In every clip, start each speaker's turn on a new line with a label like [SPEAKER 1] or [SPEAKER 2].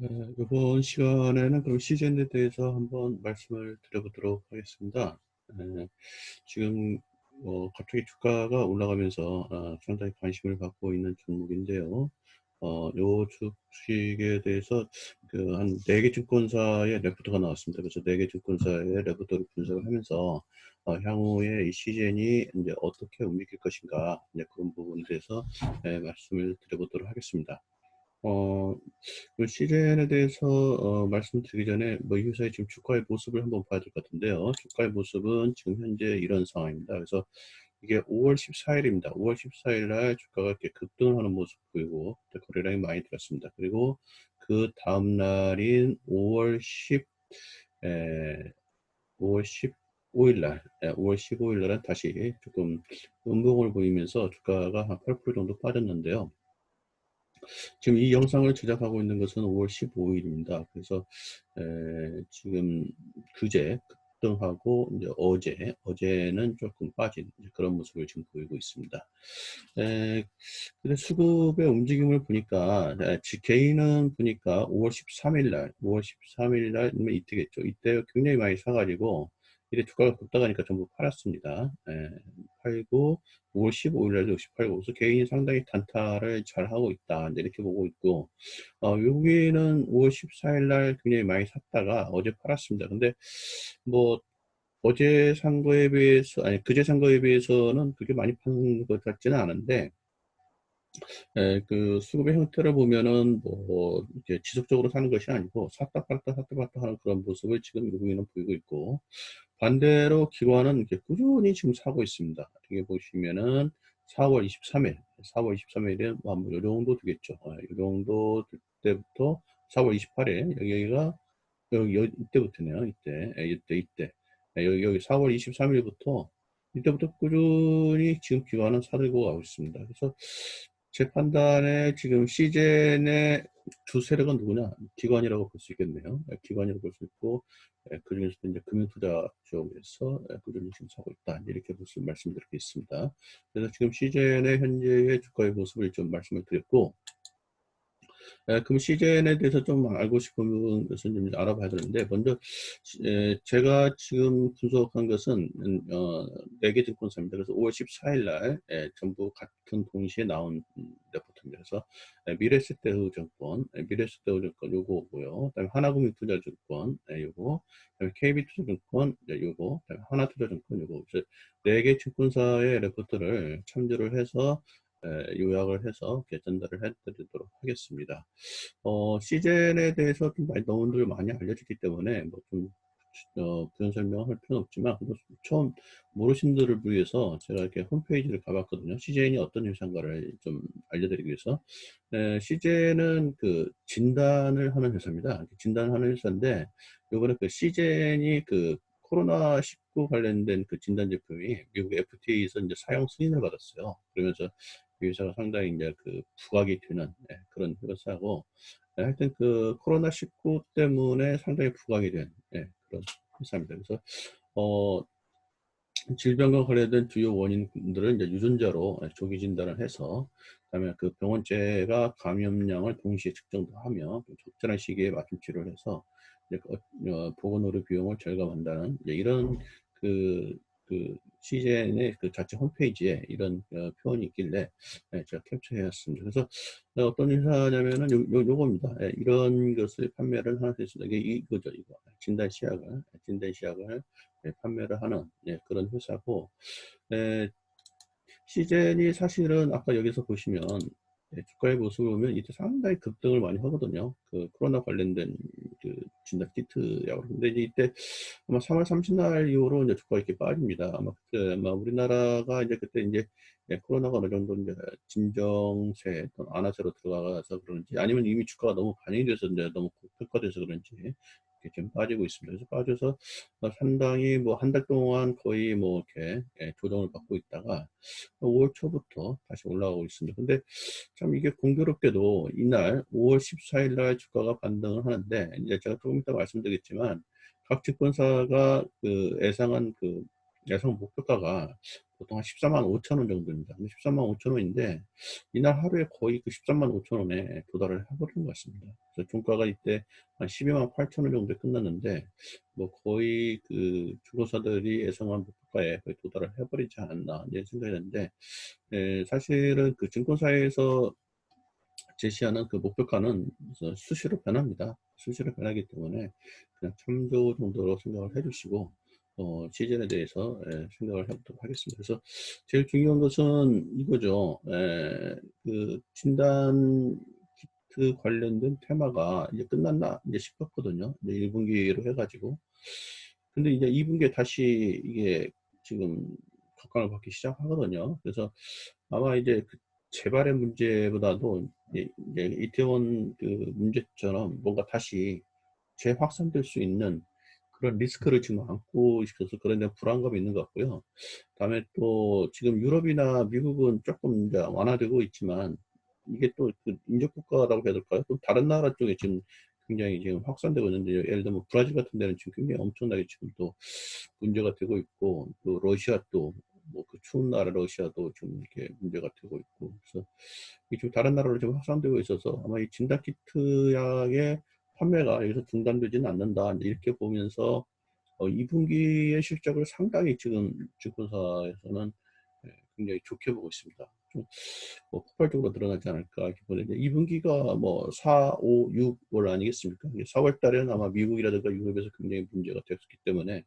[SPEAKER 1] 이번 시간에는 그럼 시즌에 대해서 한번 말씀을 드려보도록 하겠습니다. 에, 지금 갑자기 주가가 올라가면서 상당히 관심을 받고 있는 종목인데요. 요 주식에 대해서 그 한 4개 증권사의 레포트가 나왔습니다. 그래서 4개 증권사의 레포트를 분석을 하면서 향후에 이 시즌이 이제 어떻게 움직일 것인가, 이제 그런 부분에 대해서 말씀을 드려보도록 하겠습니다. 어, 그 시즌에 대해서 말씀드리기 전에 뭐 이 회사의 지금 주가의 모습을 한번 봐야 될 것 같은데요. 주가의 모습은 지금 현재 이런 상황입니다. 그래서 이게 5월 14일입니다. 5월 14일 날 주가가 이렇게 급등을 하는 모습 보이고 거래량이 많이 들었습니다. 그리고 그 다음 날인 5월 10, 에, 5월 15일 날, 5월 15일 날은 다시 조금 음봉을 보이면서 주가가 한 8% 정도 빠졌는데요. 지금 이 영상을 제작하고 있는 것은 5월 15일입니다. 그래서 지금 그제 급등하고 이제 어제는 조금 빠진 그런 모습을 지금 보이고 있습니다. 근데 수급의 움직임을 보니까 개인은 보니까 5월 13일 날, 5월 13일 날 이때겠죠. 이때 굉장히 많이 사가지고 이제 주가가 급등하니까 전부 팔았습니다. 팔고 5월 15일 날도 역시 팔고, 그래서 개인이 상당히 단타를 잘 하고 있다, 이렇게 보고 있고, 여기는 5월 14일 날 굉장히 많이 샀다가 어제 팔았습니다. 근데 뭐 어제 산 거에 비해서, 아니 그제 산 거에 비해서는 그렇게 많이 판 것 같지는 않은데, 그 수급의 형태를 보면은 뭐 이렇게 지속적으로 사는 것이 아니고 샀다 팔았다 샀다 팔았다 하는 그런 모습을 지금 외국인은 보이고 있고, 반대로 기관은 이렇게 꾸준히 지금 사고 있습니다. 이게 보시면은 4월 23일, 4월 23일에 뭐요 정도 되겠죠. 요 정도 될 때부터 4월 28일, 여기가 이때부터네요. 이때. 여기 4월 23일부터 이때부터 꾸준히 지금 기관은 사들고 가고 있습니다. 그래서 제 판단에 지금 시즌의 주 세력은 누구냐? 기관이라고 볼 수 있겠네요. 기관이라고 볼 수 있고, 그 중에서도 이제 금융투자 쪽에서 꾸준히 지금 사고 있다, 이렇게 말씀드리겠습니다. 그래서 지금 시즌의 현재의 주가의 모습을 좀 말씀을 드렸고, 그럼 시즌에 대해서 좀 알고 싶은 것은 좀 알아봐야 되는데, 먼저 제가 지금 분석한 것은 4개 증권사입니다. 그래서 5월 14일 날 전부 같은 동시에 나온 레포트입니다. 그래서 미래에셋대우증권, 미래에셋대우증권 요거고요. 그다음에 하나금융투자증권 요거, 그다음에 KB투자증권 요거, 그다음에 하나투자증권 요거. 그래서 4개 증권사의 레포트를 참조를 해서 요약을 해서 전달을 해드리도록 하겠습니다. 시즌에 대해서 좀 너무들 많이 알려졌기 때문에 뭐좀 부연 설명할 필요는 없지만, 처음 모르신 분들을 위해서 제가 이렇게 홈페이지를 가봤거든요. CJN이 어떤 회사인가를 좀 알려드리기 위해서. CJN은 그 진단을 하는 회사입니다. 진단을 하는 회사인데, 요번에 그 CJN이 그 코로나19 관련된 그 진단 제품이 미국 FTA에서 이제 사용 승인을 받았어요. 그러면서 이 회사가 상당히 이제 그 부각이 되는 그런 회사고, 하여튼 그 코로나19 때문에 상당히 부각이 된 그런 회사입니다. 그래서 어, 질병과 관련된 주요 원인들을 이제 유전자로 조기 진단을 해서, 그다음에 그 병원체가 감염량을 동시에 측정도 하며 적절한 시기에 맞춤 치료를 해서 이제 보건 의료 비용을 절감한다는 이제 이런 그, CGN의 그 자체 홈페이지에 이런 표현이 있길래 제가 캡처해왔습니다. 그래서 어떤 회사냐면은 요겁니다. 이런 것을 판매를 하는 회사입니다. 이게 이거죠, 이거. 진단 시약을 판매를 하는 그런 회사고, 시젠이 사실은 아까 여기서 보시면 주가의 모습을 보면 이때 상당히 급등을 많이 하거든요. 그 코로나 관련된 그 진단 키트약으로. 근데 이제 이때 아마 3월 30날 이후로 이제 주가가 이렇게 빠집니다. 아마 그때 아마 우리나라가 이제 그때 이제 코로나가 어느 정도 이제 진정세 또는 안화세로 들어가서 그런지, 아니면 이미 주가가 너무 반영이 돼서 이제 너무 고평가돼서 그런지 이렇게 좀 빠지고 있습니다. 그래서 빠져서 상당히 뭐 한 달 동안 거의 뭐 이렇게 조정을 받고 있다가 5월 초부터 다시 올라가고 있습니다. 근데 참 이게 공교롭게도 이날 5월 14일 날 주가가 반등을 하는데, 이제 제가 조금 이따 말씀드리겠지만 각 증권사가 그 예상한 그 예상 목표가가 보통 한 145,000원 정도입니다. 145,000원인데 이날 하루에 거의 그 135,000원에 도달을 해버린 것 같습니다. 그래서 종가가 이때 한 128,000원 정도에 끝났는데 뭐 거의 그 주고사들이 예상한 목표가에 거의 도달을 해버리지 않았나 이런 생각이 드는데, 사실은 그 증권사에서 제시하는 그 목표가는 수시로 변합니다. 수시로 변하기 때문에 그냥 참조 정도로 생각을 해주시고 시즌에 대해서 생각을 해보도록 하겠습니다. 그래서 제일 중요한 것은 이거죠. 그 진단 키트 관련된 테마가 이제 끝났나 이제 싶었거든요. 이제 1분기로 해가지고. 근데 이제 2분기에 다시 이게 지금 각광을 받기 시작하거든요. 그래서 아마 이제 그 재발의 문제보다도 이제 이태원 그 문제처럼 뭔가 다시 재확산될 수 있는 그런 리스크를 지금 안고 있어서 그런 데 불안감이 있는 것 같고요. 다음에 또 지금 유럽이나 미국은 조금 이제 완화되고 있지만 이게 또 그 인접국가라고 해야 될까요? 또 다른 나라 쪽에 지금 굉장히 지금 확산되고 있는데, 예를 들면 브라질 같은 데는 지금 굉장히 엄청나게 지금 또 문제가 되고 있고, 또 러시아 또 뭐 그 추운 나라 러시아도 좀 이렇게 문제가 되고 있고, 그래서 이게 좀 다른 나라로 지금 확산되고 있어서 아마 이 진단키트 약의 판매가 여기서 중단되지는 않는다 이렇게 보면서 2분기의 실적을 상당히 지금 증권사에서는 굉장히 좋게 보고 있습니다. 좀 뭐 폭발적으로 늘어나지 않을까 기본에 2분기가 뭐 4, 5, 6월 아니겠습니까? 4월 달에는 아마 미국이라든가 유럽에서 굉장히 문제가 됐기 때문에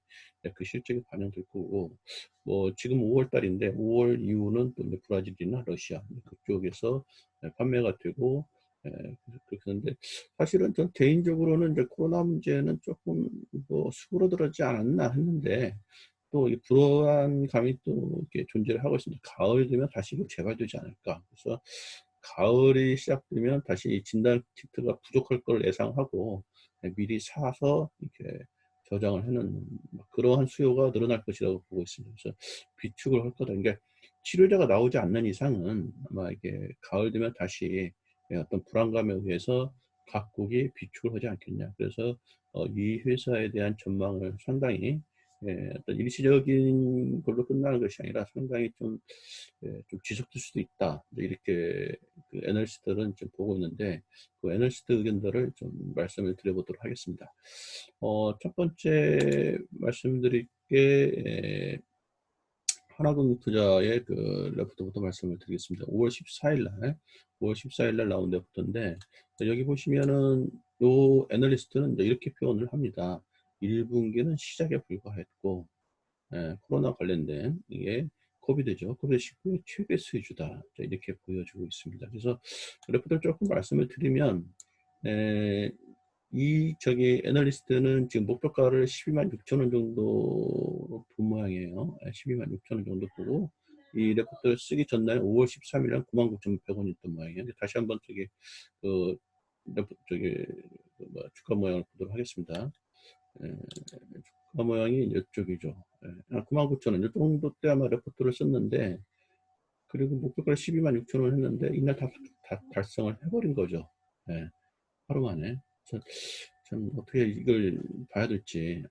[SPEAKER 1] 그 실적이 반영될 거고, 뭐 지금 5월 달인데 5월 이후는 또 이제 브라질이나 러시아 그쪽에서 판매가 되고, 그렇게 하는데 사실은 전 개인적으로는 이제 코로나 문제는 조금 뭐 수그러들었지 않았나 했는데 또 이 불안감이 또 이렇게 존재를 하고 있습니다. 가을 되면 다시 이거 재발되지 않을까. 그래서 가을이 시작되면 다시 이 진단 키트가 부족할 걸 예상하고 미리 사서 이렇게 저장을 해놓는 그러한 수요가 늘어날 것이라고 보고 있습니다. 그래서 비축을 할 거다. 그러니까 치료제가 나오지 않는 이상은 아마 이게 가을 되면 다시 어떤 불안감에 의해서 각국이 비축을 하지 않겠냐. 그래서 이 회사에 대한 전망을 상당히 어떤 일시적인 걸로 끝나는 것이 아니라 상당히 좀 지속될 수도 있다. 이렇게 그 애널리스트들은 좀 보고 있는데 그 애널리스트 의견들을 좀 말씀을 드려보도록 하겠습니다. 첫 번째 말씀드릴 게 하나금융투자의 그 레포트부터 말씀을 드리겠습니다. 5월 14일 날, 5월 14일 날 나온 레포트인데 여기 보시면은 요 애널리스트는 이제 이렇게 표현을 합니다. 1분기는 시작에 불과했고 코로나 관련된 이게 코비드죠. 코비드19의 최대 수주다. 이렇게 보여주고 있습니다. 그래서 레포트를 조금 말씀을 드리면 이 저기 애널리스트는 지금 목표가를 126,000원 정도로 본 모양이에요. 126,000원 정도 보고 이 레포트를 쓰기 전날 5월 13일 날 99,100원이었던 모양이에요. 다시 한번 저기 그 레포트 저기 뭐 주가 모양을 보도록 하겠습니다. 주가 모양이 이쪽이죠. 99,000원 이 정도 때 아마 레포트를 썼는데, 그리고 목표가를 126,000원 했는데 이날 다 달성을 해버린 거죠. 하루 만에. 참 어떻게 이걸 봐야 될지.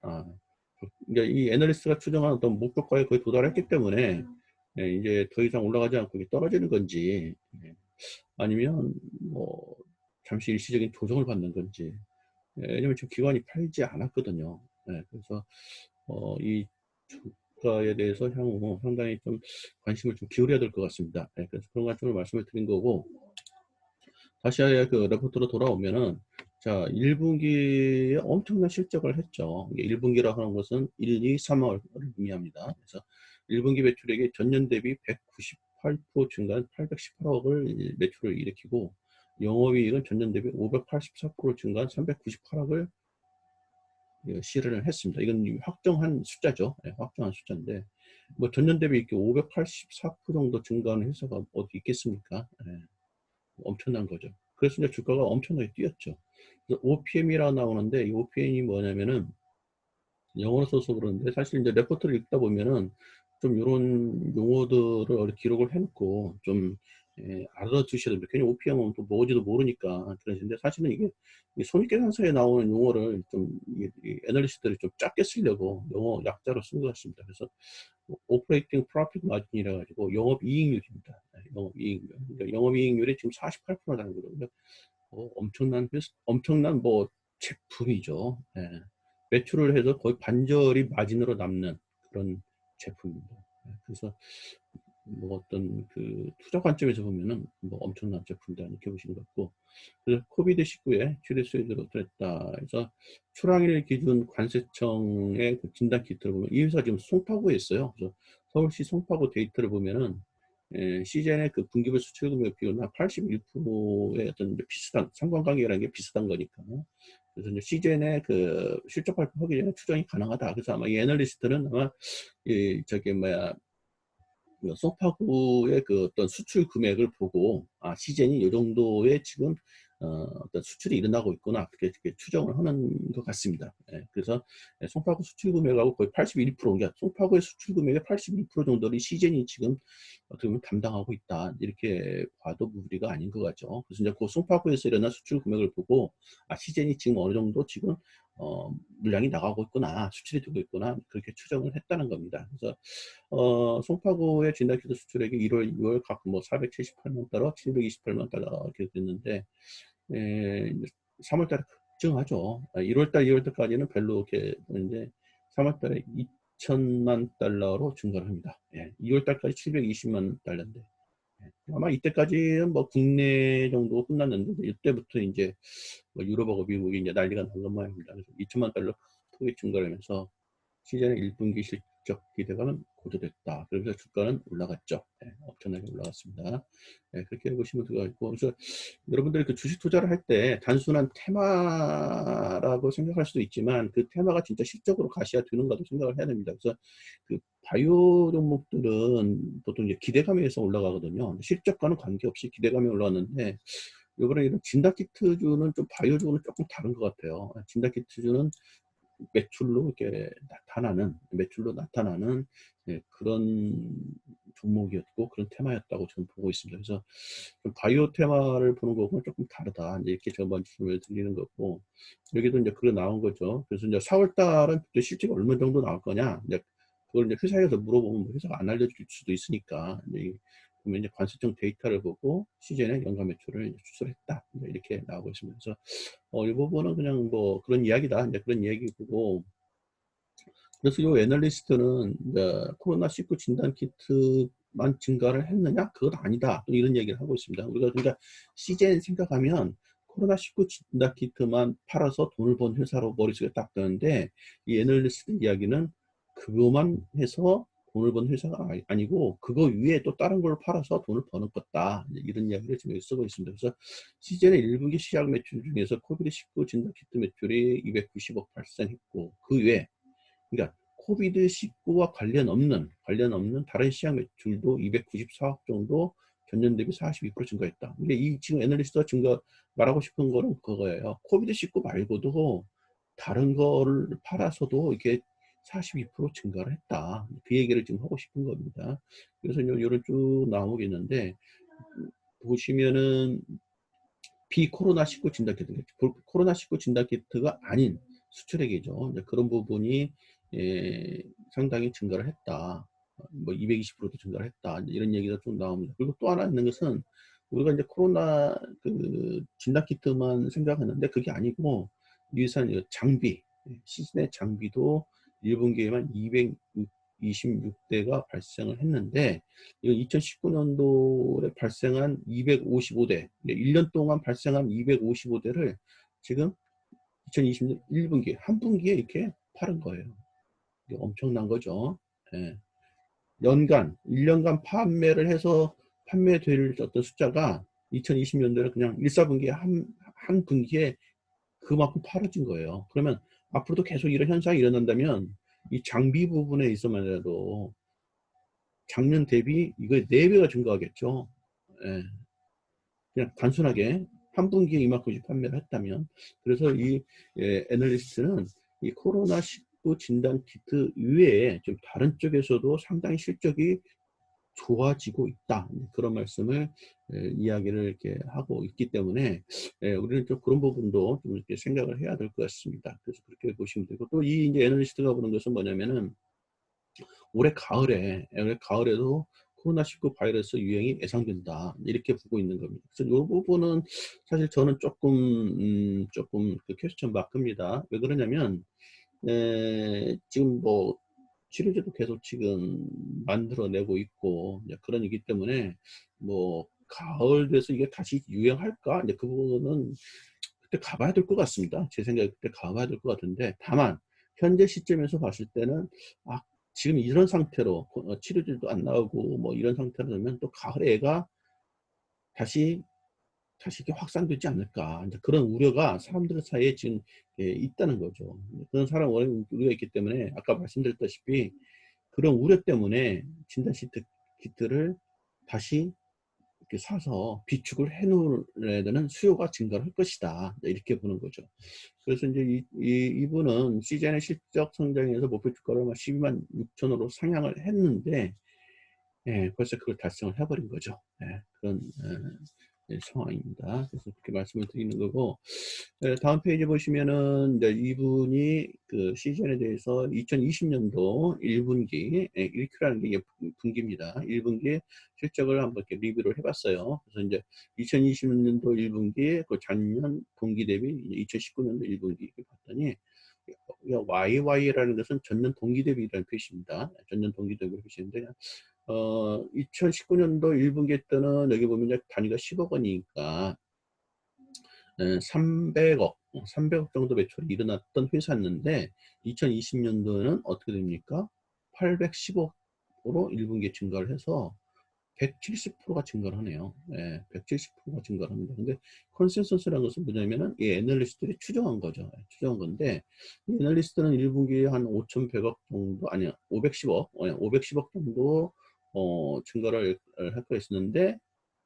[SPEAKER 1] 그러니까 이 애널리스트가 추정한 어떤 목표가에 거의 도달했기 때문에 이제 더 이상 올라가지 않고 떨어지는 건지, 아니면 뭐 잠시 일시적인 조정을 받는 건지. 왜냐면 지금 기관이 팔지 않았거든요. 그래서 이 주가에 대해서 향후 상당히 좀 관심을 좀 기울여야 될 것 같습니다. 그래서 그런 관점을 말씀을 드린 거고, 다시 그 레포트로 돌아오면은, 자, 1분기에 엄청난 실적을 했죠. 1분기라 하는 것은 1, 2, 3월을 의미합니다. 그래서 1분기 매출액이 전년 대비 198% 증가한 818억을 매출을 일으키고, 영업이익은 전년 대비 584% 증가한 398억을 실현을 했습니다. 이건 확정한 숫자죠. 확정한 숫자인데, 뭐 전년 대비 이렇게 584% 정도 증가하는 회사가 어디 있겠습니까? 엄청난 거죠. 그래서 이제 주가가 엄청나게 뛰었죠. 그래서 OPM이라고 나오는데 이 OPM이 뭐냐면은 영어로 써서 그러는데 사실 이제 레포트를 읽다 보면은 좀 이런 용어들을 기록을 해놓고 좀 알아두셔야 됩니다. 괜히 OPM은 또 뭐지도 모르니까 그러시는데, 사실은 이게 손익계산서에 나오는 용어를 좀 애널리스트들이 좀 짧게 쓰려고 영어 약자로 쓴 것 같습니다. 그래서 오퍼레이팅 프로핏 마진이라 가지고 영업이익률입니다. 영업이익률. 그러니까 영업이익률이 지금 48%라는 거거든요. 엄청난 뭐 제품이죠. 매출을 해서 거의 반절이 마진으로 남는 그런 제품입니다. 그래서 뭐 어떤 그 투자 관점에서 보면은 뭐 엄청난 제품이다 이렇게 보시는 것 같고, 그래서 코비드19에 최대 수혜자로 나타났다. 그래서 출항일 기준 관세청의 그 진단 키트를 보면 이 회사 지금 송파구에 있어요. 그래서 서울시 송파구 데이터를 보면은 시즌의 그 분기별 수출 금액 비율은 한 81%의 어떤 비슷한 상관관계라는 게 비슷한 거니까. 그래서 이제 시즌의 그 실적 발표하기 전에 추정이 가능하다. 그래서 아마 이 애널리스트는 아마 이 저기 뭐야 소파구의 그 어떤 수출 금액을 보고, 시젠이 이 정도의 지금 어떤 수출이 일어나고 있구나, 그렇게 추정을 하는 것 같습니다. 그래서 송파구 수출 금액하고 거의 81%, 그러니까 송파구의 수출 금액의 81% 정도를 시젠이 지금 어떻게 보면 담당하고 있다, 이렇게 봐도 무리가 아닌 것 같죠. 그래서 이제 그 송파구에서 일어난 수출 금액을 보고, 시젠이 지금 어느 정도 지금 물량이 나가고 있구나, 수출이 되고 있구나, 그렇게 추정을 했다는 겁니다. 그래서 송파구의 진단키트 수출액이 1월, 2월 각 뭐 478만 달러, 728만 달러 이렇게 됐는데, 3월 달에 급증하죠. 1월 달, 2월 달까지는 별로 이렇게 보는데 3월 달에 2천만 달러로 증가를 합니다. 2월 달까지 720만 달러인데, 아마 이때까지는 뭐 국내 정도 끝났는데, 이때부터 이제 뭐 유럽하고 미국이 이제 난리가 난 것 모양입니다. 그래서 2천만 달러 크게 증가를 하면서 시즌의 1분기 실적 기대감은 고조됐다. 그래서 주가는 올라갔죠. 엄청나게 올라갔습니다. 그렇게 보시면 되고, 그래서 여러분들이 그 주식 투자를 할 때 단순한 테마라고 생각할 수도 있지만, 그 테마가 진짜 실적으로 가셔야 되는가도 생각을 해야 됩니다. 그래서 그 바이오 종목들은 보통 이제 기대감에 의해서 올라가거든요. 실적과는 관계없이 기대감이 올라왔는데, 이번에 이런 진단키트주는 좀 바이오주는 조금 다른 것 같아요. 진단키트주는 매출로 나타나는 그런 종목이었고, 그런 테마였다고 저는 보고 있습니다. 그래서 좀 바이오 테마를 보는 거하고는 조금 다르다, 이렇게 제가 말씀을 드리는 거고, 여기도 이제 그거 나온 거죠. 그래서 이제 4월 달은 실적이 얼마 정도 나올 거냐, 이제 그걸 이제 회사에서 물어보면 회사가 안 알려줄 수도 있으니까, 그러면 이제 관세청 데이터를 보고 시즌에 연간 매출을 추출했다, 이렇게 나오고 있습니다. 그래서 이 부분은 그냥 뭐 그런 이야기다, 이제 그런 이야기고. 그래서 이 애널리스트는 이제 코로나19 진단 키트만 증가를 했느냐? 그건 아니다, 또 이런 얘기를 하고 있습니다. 우리가 그러니까 시즌 생각하면 코로나19 진단 키트만 팔아서 돈을 번 회사로 머릿속에 딱 드는데, 이 애널리스트 이야기는 그거만 해서 돈을 번 회사가 아니고 그거 위에 또 다른 걸 팔아서 돈을 버는 거다, 이런 이야기를 지금 쓰고 있습니다. 그래서 시즌의 1분기 시작 매출 중에서 코비드19 진단 키트 매출이 290억 발생했고, 그 외에 그러니까 코비드19와 관련 없는 다른 시장 매출도 294억 정도 전년 대비 42% 증가했다. 근데 이 지금 애널리스트가 말하고 싶은 거는 그거예요. 코비드19 말고도 다른 거를 팔아서도 이렇게 42% 증가를 했다, 그 얘기를 지금 하고 싶은 겁니다. 그래서 이런 쭉 나오겠는데, 보시면은 비코로나19 진단키트, 코로나19 진단키트가 아닌 수출액이죠. 그런 부분이 상당히 증가를 했다. 뭐 220%도 증가를 했다, 이런 얘기가 좀 나옵니다. 그리고 또 하나 있는 것은, 우리가 이제 코로나 그 진단키트만 생각하는데 그게 아니고, 유사한 장비, 시즌의 장비도 1분기에만 226대가 발생을 했는데, 이거 2019년도에 발생한 255대, 1년 동안 발생한 255대를 지금 2020년 1분기, 한 분기에 이렇게 팔은 거예요. 이게 엄청난 거죠. 1년간 판매를 해서 판매될 어떤 숫자가 2020년도에 그냥 1, 4분기에 한 분기에 그만큼 팔아진 거예요. 그러면 앞으로도 계속 이런 현상이 일어난다면 이 장비 부분에 있어만해도 작년 대비 이거 4배가 증가하겠죠. 그냥 단순하게 한 분기에 이만큼씩 판매를 했다면. 그래서 이 애널리스트는 이 코로나19 진단 키트 이외에 좀 다른 쪽에서도 상당히 실적이 좋아지고 있다, 그런 말씀을 이야기를 이렇게 하고 있기 때문에 우리는 좀 그런 부분도 좀 이렇게 생각을 해야 될 것 같습니다. 그래서 그렇게 보시면 되고 또 이 이제 애널리스트가 보는 것은 뭐냐면은 올해 가을에도 코로나19 바이러스 유행이 예상된다. 이렇게 보고 있는 겁니다. 그래서 이 부분은 사실 저는 조금 그 퀘스천 마크입니다. 왜 그러냐면, 지금 뭐, 치료제도 계속 지금 만들어내고 있고, 이제 그런 이기 때문에, 뭐, 가을 돼서 이게 다시 유행할까? 이제 그 부분은 그때 가봐야 될 것 같습니다. 제 생각에 그때 가봐야 될 것 같은데, 다만, 현재 시점에서 봤을 때는, 아, 지금 이런 상태로 치료제도 안 나오고 뭐 이런 상태로 되면 또 가을에 애가 다시 이렇게 확산되지 않을까. 이제 그런 우려가 사람들 사이에 지금 있다는 거죠. 그런 사람 우려가 있기 때문에 아까 말씀드렸다시피 그런 우려 때문에 진단 키트를 다시 이렇게 사서 비축을 해 놓으려야 되는 수요가 증가를 할 것이다. 이렇게 보는 거죠. 그래서 이제 이분은 시즌의 실적 성장에서 목표 주가를 12만 6천으로 상향을 했는데, 벌써 그걸 달성을 해버린 거죠. 그런 상황입니다. 그래서 그렇게 말씀을 드리는 거고, 다음 페이지 보시면은 이제 이분이 그 시즌에 대해서 2020년도 1분기, 1Q라는 게 이게 분기입니다. 1분기 실적을 한번 이렇게 리뷰를 해봤어요. 그래서 이제 2020년도 1분기, 그 작년 동기 대비 2019년도 1분기 이렇게 봤더니 YY라는 것은 전년 동기 대비라는 표시입니다. 전년 동기 대비 표시인데 2019년도 1분기 때는 여기 보면 이제 단위가 10억 원이니까 300억 정도 매출이 일어났던 회사였는데 2020년도에는 어떻게 됩니까? 810억으로 1분기에 증가를 해서 170%가 증가를 하네요. 170%가 증가를 합니다. 근데 컨센서스라는 것은 뭐냐면은 이 애널리스트들이 추정한 거죠. 추정한 건데 이 애널리스트는 1분기에 한 5,100억 정도 아니야 510억 정도 증가를 할 거였었는데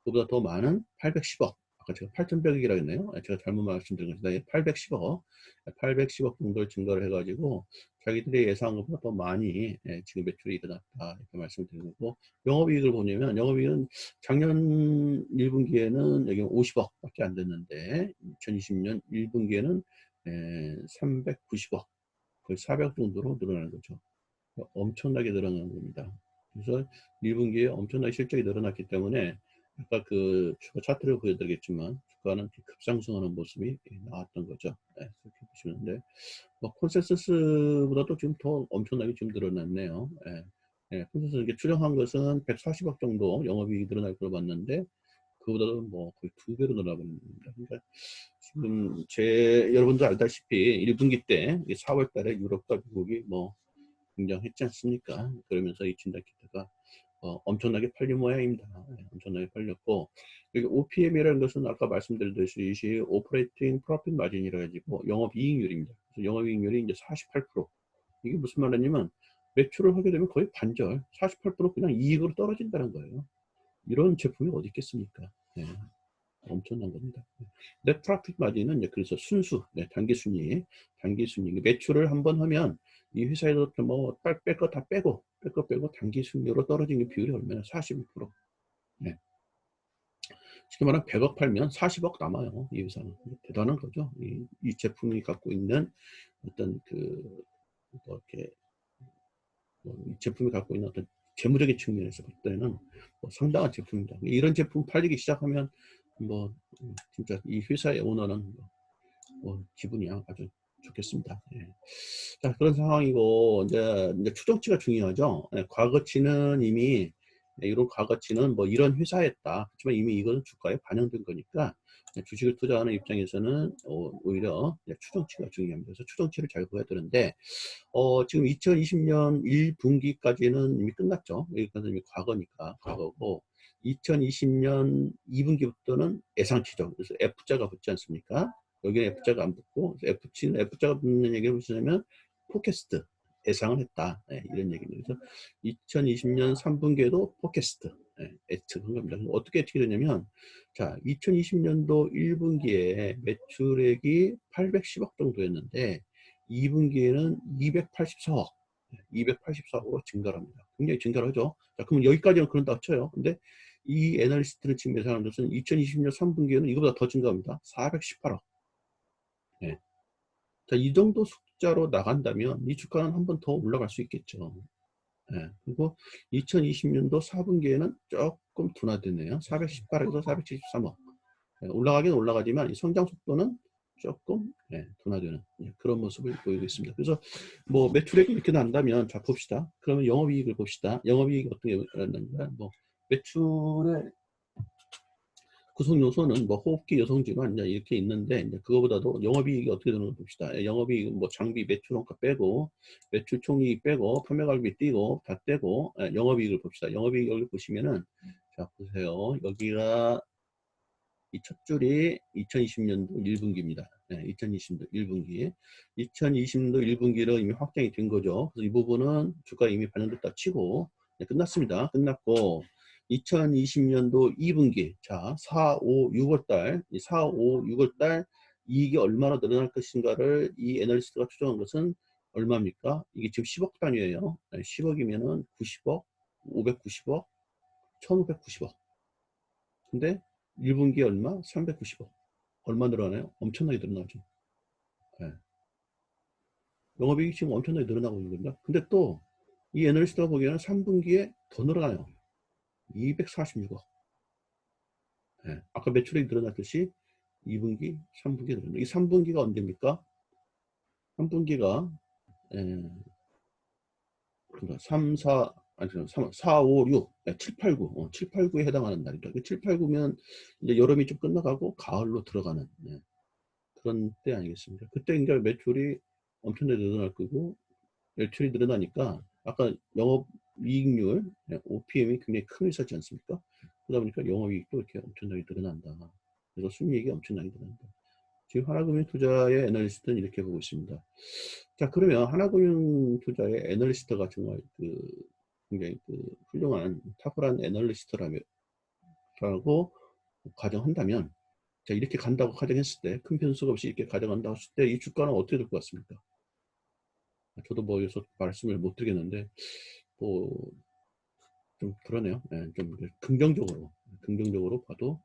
[SPEAKER 1] 그보다 더 많은 810억 아까 제가 8,100억이라고 했나요? 제가 잘못 말씀드린 것입니다. 810억 정도를 증가를 해가지고 자기들의 예상한 것보다 더 많이 지금 매출이 일어났다 이렇게 말씀드린 거고 영업이익을 보냐면 영업이익은 작년 1분기에는 여기 50억밖에 안 됐는데 2020년 1분기에는 390억 거의 400억 정도로 늘어나는 거죠. 엄청나게 늘어나는 겁니다. 그래서 1분기에 엄청나게 실적이 늘어났기 때문에 아까 그 주가 차트를 보여드리겠지만 주가는 급상승하는 모습이 나왔던 거죠. 그렇게 보시면 되는데 뭐 콘센서스보다도 지금 더 엄청나게 지금 늘어났네요. 콘센서스 이게 추정한 것은 140억 정도 영업이익이 늘어날 걸로 봤는데 그보다도 뭐 거의 2배로 늘어나버립니다. 그러니까 지금 여러분도 알다시피 1분기 때 4월 달에 유럽과 미국이 뭐 등장했지 않습니까? 그러면서 이 진단 키트가 엄청나게 팔린 모양입니다. 엄청나게 팔렸고 여기 OPM이라는 것은 아까 말씀드렸듯이 오퍼레이팅 프로핏 마진이라 가지고 영업이익률입니다. 그래서 영업이익률이 이제 48%. 이게 무슨 말이냐면 매출을 하게 되면 거의 반절, 48% 그냥 이익으로 떨어진다는 거예요. 이런 제품이 어디 있겠습니까? 엄청난 겁니다. 넷 프로핏 마진은 이제 그래서 순수, 단기 순이익. 매출을 한번 하면 이 회사에서 뭐 뺄 거 다 빼고 단기 순이익으로 떨어지는 비율이 얼마나 42%. 네. 쉽게 말하면 100억 팔면 40억 남아요. 이 회사는 대단한 거죠. 이 제품이 갖고 있는 어떤 뭐 이렇게 이 제품이 갖고 있는 어떤 재무적인 측면에서 볼 때는 뭐 상당한 제품입니다. 이런 제품 팔리기 시작하면 뭐 진짜 이 회사의 오너는 기분이 아주 좋겠습니다. 자, 그런 상황이고 이제 추정치가 중요하죠. 과거치는 이미 이런 과거치는 뭐 이런 회사였다. 하지만 이미 이거는 주가에 반영된 거니까 주식을 투자하는 입장에서는 오히려 추정치가 중요합니다. 그래서 추정치를 잘 보여야 되는데 지금 2020년 1분기까지는 이미 끝났죠. 여기까지 이미 과거고 2020년 2분기부터는 예상치죠. 그래서 F자가 붙지 않습니까? 여기는 F자가 안 붙고 F자가 붙는 얘기를 무엇이냐면 포캐스트 예상을 했다. 이런 얘기입니다. 그래서 2020년 3분기에도 포캐스트 예측한 겁니다. 어떻게 되냐면 자 2020년도 1분기에 매출액이 810억 정도였는데 2분기에는 284억으로 증가를 합니다. 굉장히 증가를 하죠. 자, 그럼 여기까지는 그런다 쳐요. 근데 이 애널리스트는 지금 예상하는 것은 2020년 3분기에는 이거보다 더 증가합니다. 418억. 예. 자, 이 정도 숫자로 나간다면 이 주가는 한 번 더 올라갈 수 있겠죠. 예. 그리고 2020년도 4분기에는 조금 둔화됐네요. 418억에서 473억. 예, 올라가긴 올라가지만 이 성장 속도는 조금 둔화되는 그런 모습을 보이고 있습니다. 그래서 뭐 매출액이 이렇게 난다면 자 봅시다. 그러면 영업이익을 봅시다. 영업이익이 어떻게 났는가? 뭐 매출의 구성 요소는 뭐 호흡기, 여성지만 이제 이렇게 있는데 이제 그거보다도 영업이익이 어떻게 되는 걸 봅시다. 영업이익은 뭐 장비 매출 원가 빼고 매출 총이익 빼고 판매가격비 떼고 다 떼고 영업이익을 봅시다. 영업이익 여기 보시면은 자 보세요. 여기가 이 첫 줄이 2020년도 1분기입니다. 네, 2020년도 1분기. 2020년도 1분기로 이미 확정이 된 거죠. 그래서 이 부분은 주가 이미 반영됐다 치고 네, 끝났습니다. 끝났고 2020년도 2분기 자 4, 5, 6월달 4, 5, 6월달 이익이 얼마나 늘어날 것인가를 이 애널리스트가 추정한 것은 얼마입니까? 이게 지금 10억 단위예요. 10억이면은 90억, 590억, 1590억. 근데 1분기 얼마? 390억. 얼마 늘어나요? 엄청나게 늘어나죠. 네. 영업이익이 지금 엄청나게 늘어나고 있는 겁니다. 근데 또 이 애널리스트가 보기에는 3분기에 더 늘어나요. 246억. 네. 아까 매출액이 늘어났듯이 2분기, 3분기에 늘어나요. 이 3분기가 언제입니까? 3분기가 그러니까 3, 4, 아니 3, 4, 5, 6, 7, 8, 9, 7, 8, 9에 해당하는 날이다. 7, 8, 9면 이제 여름이 좀 끝나가고 가을로 들어가는 그런 때 아니겠습니까? 그때 이제 매출이 엄청나게 늘어날 거고 매출이 늘어나니까 아까 영업이익률 OPM이 굉장히 크게 있었지 않습니까? 그러다 보니까 영업이익도 이렇게 엄청나게 늘어난다. 그래서 순이익이 엄청나게 늘어난다. 지금 하나금융투자의 애널리스트는 이렇게 보고 있습니다. 자 그러면 하나금융투자의 애널리스트가 정말 굉장히 훌륭한 탁월한 애널리스트라고 가정한다면 자 이렇게 간다고 가정했을 때 큰 변수가 없이 이렇게 가정한다고 했을 때 이 주가는 어떻게 될 것 같습니까? 저도 뭐 여기서 말씀을 못 드리겠는데 뭐 좀 그러네요. 좀 긍정적으로 봐도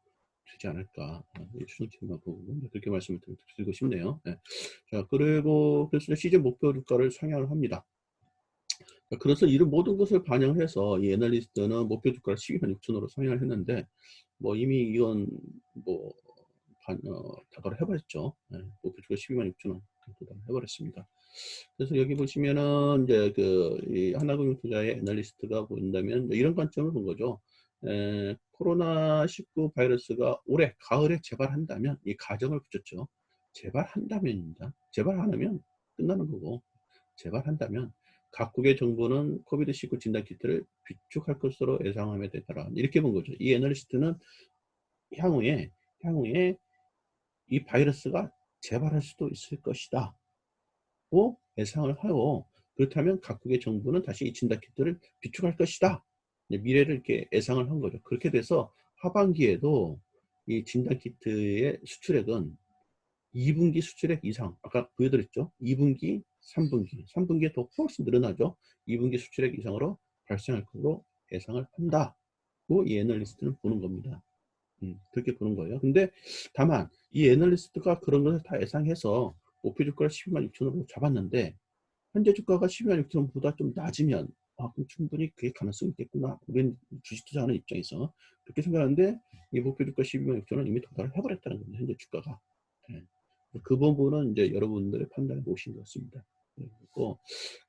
[SPEAKER 1] 되지 않을까. 추정치만 보고 그렇게 말씀을 드리고 싶네요. 자 그리고 그래서 시즌 목표 주가를 상향을 합니다. 그래서 이런 모든 것을 반영해서 이 애널리스트는 목표 주가를 12만 6천으로 상향을 했는데 뭐 이미 이건 뭐 다가를 해버렸죠. 목표 주가 12만 6천원 다가를 해버렸습니다. 그래서 여기 보시면은 이제 이 하나금융투자의 애널리스트가 본다면 이런 관점을 본 거죠. 코로나19 바이러스가 올해 가을에 재발한다면 이 가정을 붙였죠. 재발한다면입니다. 재발 안 하면 끝나는 거고 재발한다면 각국의 정부는 코비드19 진단키트를 비축할 것으로 예상함에 따라 이렇게 본 거죠. 이 애널리스트는 향후에 이 바이러스가 재발할 수도 있을 것이다. 예상을 하고 그렇다면 각국의 정부는 다시 이 진단키트를 비축할 것이다. 미래를 이렇게 예상을 한 거죠. 그렇게 돼서 하반기에도 이 진단키트의 수출액은 2분기 수출액 이상 아까 보여드렸죠. 2분기, 3분기에 더 훨씬 늘어나죠. 2분기 수출액 이상으로 발생할 것으로 예상을 한다고 이 애널리스트는 보는 겁니다. 그렇게 보는 거예요. 근데 다만 이 애널리스트가 그런 것을 다 예상해서 목표 주가를 12만 6천으로 잡았는데 현재 주가가 12만 6천원보다 좀 낮으면 그럼 충분히 그게 가능성이 있겠구나. 우리는 주식 투자하는 입장에서 그렇게 생각하는데 이 목표 주가 12만 6천원 이미 도달을 해버렸다는 겁니다. 현재 주가가. 그 부분은 이제 여러분들의 판단에 놓으신 것 같습니다. 그리고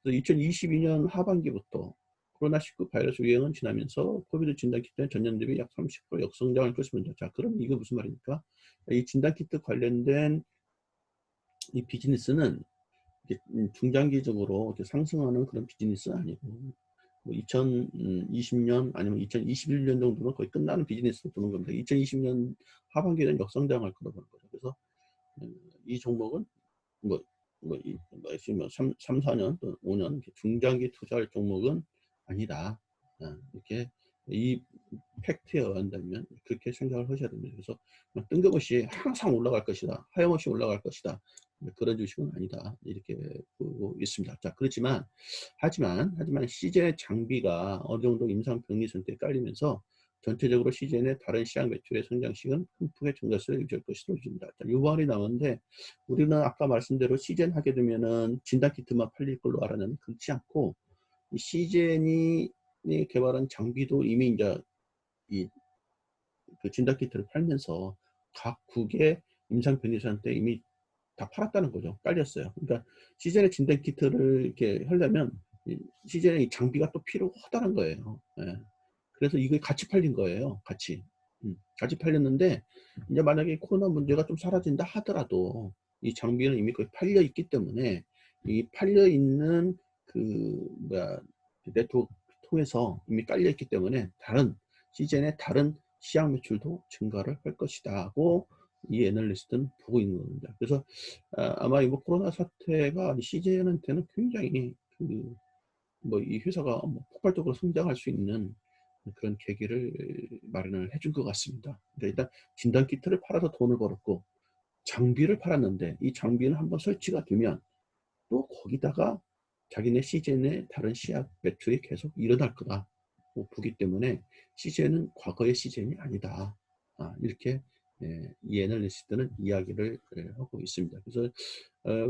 [SPEAKER 1] 2022년 하반기부터 코로나19 바이러스 유행은 지나면서 코비드 진단키트는 전년 대비 약 30% 역성장할 것입니다. 자, 그럼 이거 무슨 말입니까? 이 진단키트 관련된 이 비즈니스는 중장기적으로 상승하는 그런 비즈니스는 아니고 뭐 2020년 아니면 2021년 정도는 거의 끝나는 비즈니스로 보는 겁니다. 2020년 하반기에는 역성장할 거라고 보는 거죠. 그래서 이 종목은 뭐 3, 4년 또 5년 중장기 투자할 종목은 아니다. 이렇게 이 팩트에 의한다면 그렇게 생각을 하셔야 됩니다. 그래서 뜬금없이 항상 올라갈 것이다. 하염없이 올라갈 것이다. 그런 주식은 아니다. 이렇게 보고 있습니다. 자, 하지만 CJ 장비가 어느 정도 임상 병리 상태에 깔리면서 전체적으로 CGN의 다른 시장 매출의 성장식은 큰 폭의 증가세를 유지할 것으로 보입니다. 이 부분이 나오는데 우리는 아까 말씀대로 CGN 하게 되면은 진단키트만 팔릴 걸로 알았는데 그렇지 않고 이 CGN이 개발한 장비도 이미 이제 그 진단키트를 팔면서 각 국의 임상 변이사한테 이미 다 팔았다는 거죠. 깔렸어요. 그러니까 CGN의 진단키트를 이렇게 하려면 CGN의 장비가 또 필요하다는 거예요. 예. 그래서 이게 같이 팔린 거예요. 같이. 같이 팔렸는데 이제 만약에 코로나 문제가 좀 사라진다 하더라도 이 장비는 이미 거의 팔려 있기 때문에 이 팔려 있는 그 뭐야 네트워크 통해서 이미 깔려 있기 때문에 다른 CGN의 다른 시장 매출도 증가를 할 것이다고 이 애널리스트는 보고 있는 겁니다. 그래서 아마 이거 코로나 사태가 CGN한테는 굉장히 이 회사가 폭발적으로 성장할 수 있는 그런 계기를 마련을 해준 것 같습니다. 그러니까 일단 진단키트를 팔아서 돈을 벌었고 장비를 팔았는데 이 장비는 한번 설치가 되면 또 거기다가 자기네 CGN의 다른 시약 매출이 계속 일어날 거다 보기 때문에 CGN은 과거의 CGN이 아니다. 이렇게 이 애널리스트는 이야기를 하고 있습니다. 그래서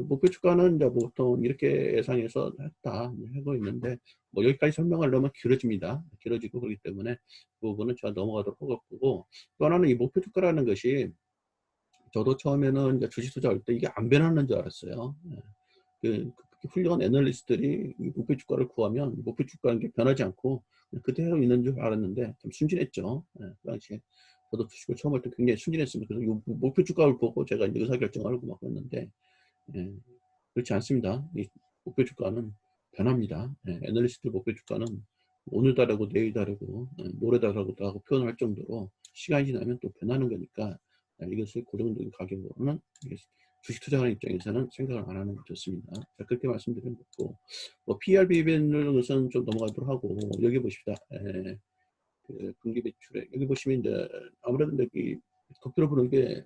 [SPEAKER 1] 목표 주가는 이제 보통 이렇게 예상해서 했다 하고 있는데 여기까지 설명하려면 길어집니다. 길어지고 그렇기 때문에 그 부분은 제가 넘어가도록 하겠고 또 하나는 이 목표 주가라는 것이 저도 처음에는 이제 주식 투자할 때 이게 안 변하는 줄 알았어요. 그 훌륭한 애널리스트들이 이 목표 주가를 구하면 목표 주가는 게 변하지 않고 그대로 있는 줄 알았는데 좀 순진했죠. 그 당시에 저도 주식을 처음 할 때 굉장히 순진했습니다. 그래서 이 목표 주가를 보고 제가 이제 의사결정을 하고 막 했는데 그렇지 않습니다. 이 목표 주가는 변합니다. 애널리스트 목표 주가는 오늘 다르고 내일 다르고 모레 다르고 표현할 정도로 시간이 지나면 또 변하는 거니까 이것을 고정적인 가격으로는 주식 투자하는 입장에서는 생각을 안 하는 게 좋습니다. 자, 그렇게 말씀드리는 거고 PRBB는 우선 좀 넘어가도록 하고 여기 보십시다. 그 분기 매출액 여기 보시면 이제 아무래도 여기 겉으로 보는 게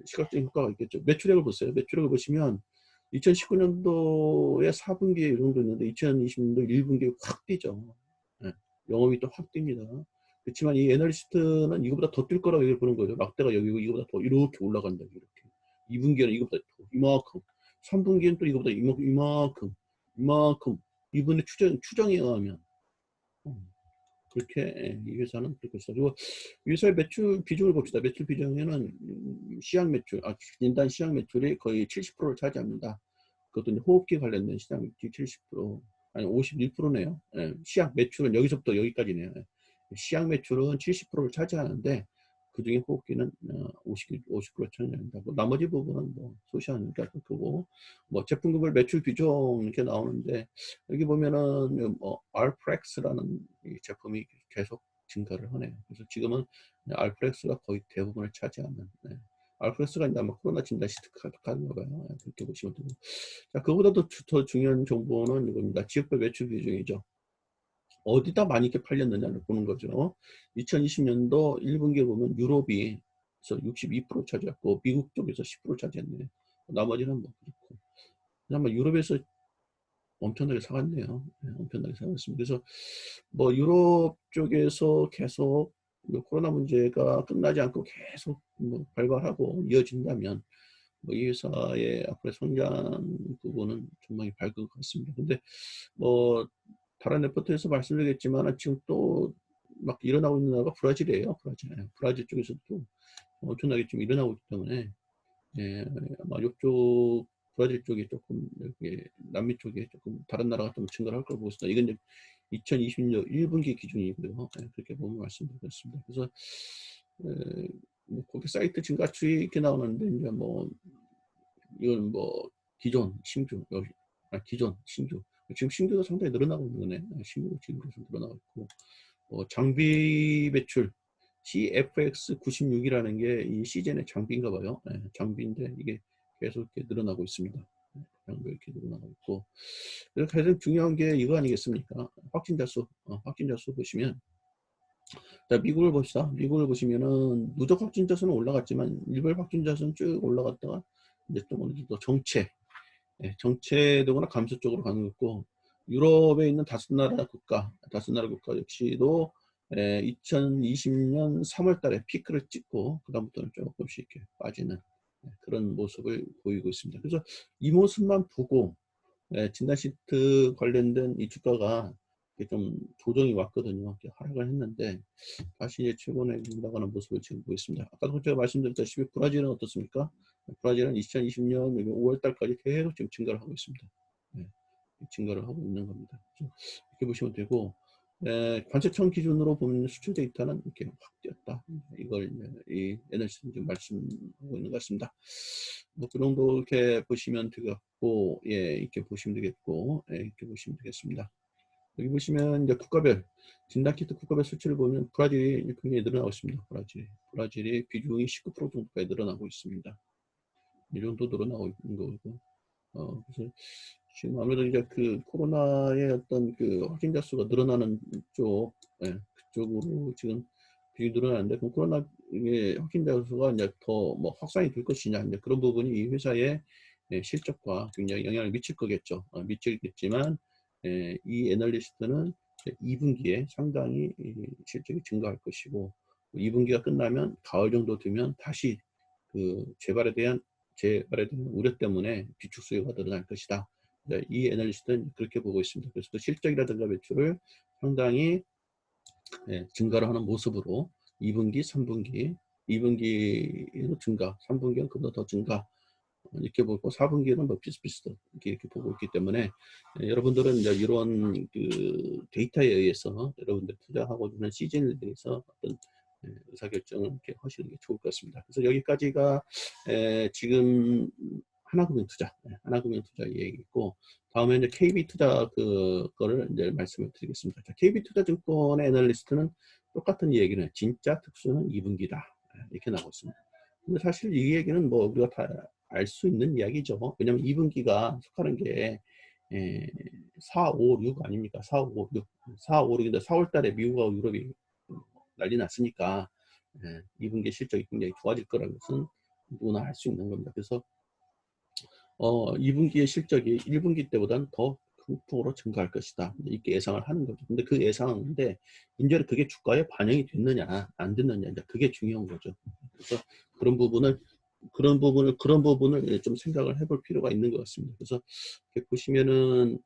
[SPEAKER 1] 시각적인 효과가 있겠죠. 매출액을 보세요. 매출액을 보시면 2019년도에 4분기에 이 정도 있는데 2020년도 1분기에 확 뛰죠. 영업이 또 확 뜁니다. 그렇지만 이 애널리스트는 이거보다 더 뛸 거라고 얘기를 보는 거죠. 막대가 여기고 이거보다 더 이렇게 올라간다. 이렇게. 2분기에는 이거보다 더 이만큼. 3분기에는 또 이거보다 이만큼. 이분의 추정에 의하면 그렇게 이 회사는 그렇게 있어. 그리고 이 회사의 매출 비중을 봅시다. 매출 비중에는 시약 매출, 진단 시약 매출이 거의 70%를 차지합니다. 그것도 이제 호흡기 관련된 시장 매출 70%, 아니 51%네요. 시약 매출은 여기서부터 여기까지네요. 시약 매출은 70%를 차지하는데 그 중에 호흡기는 50% 차지합니다. 나머지 부분은 소시하니까 그거고 제품별 매출 비중 이렇게 나오는데 여기 보면은 알프렉스라는 제품이 계속 증가를 하네요. 그래서 지금은 알프렉스가 거의 대부분을 차지하는 알프렉스가 이제 아마 코로나 진단 시트카드인가 봐요. 그렇게 보시면 되고. 자, 그거보다 더 중요한 정보는 이겁니다. 지역별 매출 비중이죠. 어디다 많이 이렇게 팔렸느냐를 보는 거죠. 2020년도 1분기에 보면 유럽이 62% 차지했고 미국 쪽에서 10% 차지했네. 나머지는 그렇고. 아마 유럽에서 엄청나게 사갔네요. 엄청나게 사갔습니다. 그래서 유럽 쪽에서 계속 코로나 문제가 끝나지 않고 계속 발발하고 이어진다면 이 회사의 앞으로의 성장 부분은 전망이 밝은 것 같습니다. 근데 다른 레포트에서 말씀드리겠지만 지금 또 막 일어나고 있는 나라가 브라질이에요. 브라질 쪽에서도 엄청나게 좀 일어나고 있기 때문에 아마 이쪽 브라질 쪽이 조금 여기 남미 쪽에 조금 다른 나라가 좀 증가를 할 거라고 보고 있습니다. 이건 이제 2020년 1분기 기준이고요. 그렇게 보면 말씀드리겠습니다. 그래서 고객 사이트 증가추이 이렇게 나오는데 이제 이건 기존 신규 기존 신규 지금 신규가 상당히 늘어나고 있는 거네. 신규가 지금 계속 늘어나고 있고 장비 매출 CFX96이라는 게 이 시즌의 장비인가 봐요. 장비인데 이게 계속 이렇게 늘어나고 있습니다. 장비 이렇게 늘어나고 있고 그래서 가장 중요한 게 이거 아니겠습니까? 확진자 수 보시면 자, 미국을 봅시다. 미국을 보시면은 누적 확진자 수는 올라갔지만 일별 확진자 수는 쭉 올라갔다가 이제 또 어느 정도 정체되거나 감소 쪽으로 가는 거 있고 유럽에 있는 다섯 나라 국가 역시도 2020년 3월 달에 피크를 찍고 그다음부터는 조금씩 이렇게 빠지는 그런 모습을 보이고 있습니다. 그래서 이 모습만 보고 진단 시트 관련된 이 주가가 좀 조정이 왔거든요. 하락을 했는데 다시 이제 최근에 올라가는 모습을 지금 보겠습니다. 아까도 제가 말씀드렸다시피 브라질은 어떻습니까? 브라질은 2020년 5월 달까지 계속 지금 증가를 하고 있습니다. 증가를 하고 있는 겁니다. 이렇게 보시면 되고, 관세청 기준으로 보면 수출 데이터는 이렇게 확 뛰었다. 이걸 이 에너지 좀 말씀하고 있는 것 같습니다. 뭐 그 정도 이렇게 보시면 되겠고, 이렇게 보시면 되겠고, 이렇게 보시면 되겠습니다. 여기 보시면 이제 국가별 진단키트 국가별 수치를 보면 브라질이 굉장히 늘어나고 있습니다. 브라질이 비중이 19% 정도까지 늘어나고 있습니다. 이 정도 늘어나고 있는 거고, 그래서 지금 아무래도 이제 그 코로나의 어떤 그 확진자 수가 늘어나는 쪽, 그쪽으로 지금 비중이 늘어나는데, 그럼 코로나 확진자 수가 이제 더 뭐 확산이 될 것이냐, 이제 그런 부분이 이 회사의 실적과 굉장히 영향을 미칠 거겠죠. 미치겠지만, 이 애널리스트는 2분기에 상당히 실적이 증가할 것이고, 2분기가 끝나면 가을 정도 되면 다시 그 재발에 대한 우려 때문에 비축 수요가 늘어날 것이다. 이 애널리스트는 그렇게 보고 있습니다. 그래서 그 실적이라든가 매출을 상당히 증가를 하는 모습으로 2분기, 3분기, 2분기에도 증가, 3분기는 그보다 더 증가, 이렇게 보고 4분기는 뭐 비슷비슷 이렇게 보고 있기 때문에 여러분들은 이제 이런 그 데이터에 의해서 여러분들 투자하고 있는 시즌에 대해서 어떤 의사결정을 이렇게 하시는 게 좋을 것 같습니다. 그래서 여기까지가 지금 하나금융투자 얘기고, 다음에 이제 KB투자 그거를 이제 말씀을 드리겠습니다. 자, KB투자증권의 애널리스트는 똑같은 얘기는 진짜 특수는 2분기다 이렇게 나오고 있습니다. 근데 사실 이 얘기는 뭐 우리가 다 알 수 있는 이야기죠. 왜냐면 2분기가 속하는 게 4, 5, 6 아닙니까? 4, 5, 6. 4, 5, 6인데 4월 달에 미국하고 유럽이 난리 났으니까 2분기 실적이 굉장히 좋아질 거라는 것은 누구나 알 수 있는 겁니다. 그래서 2분기의 실적이 1분기 때보다는 더 큰 폭으로 증가할 것이다. 이렇게 예상을 하는 거죠. 근데 그 예상인데 이제 그게 주가에 반영이 됐느냐 안 됐느냐, 이제 그게 중요한 거죠. 그래서 그런 부분을 좀 생각을 해볼 필요가 있는 것 같습니다. 그래서 이렇게 보시면은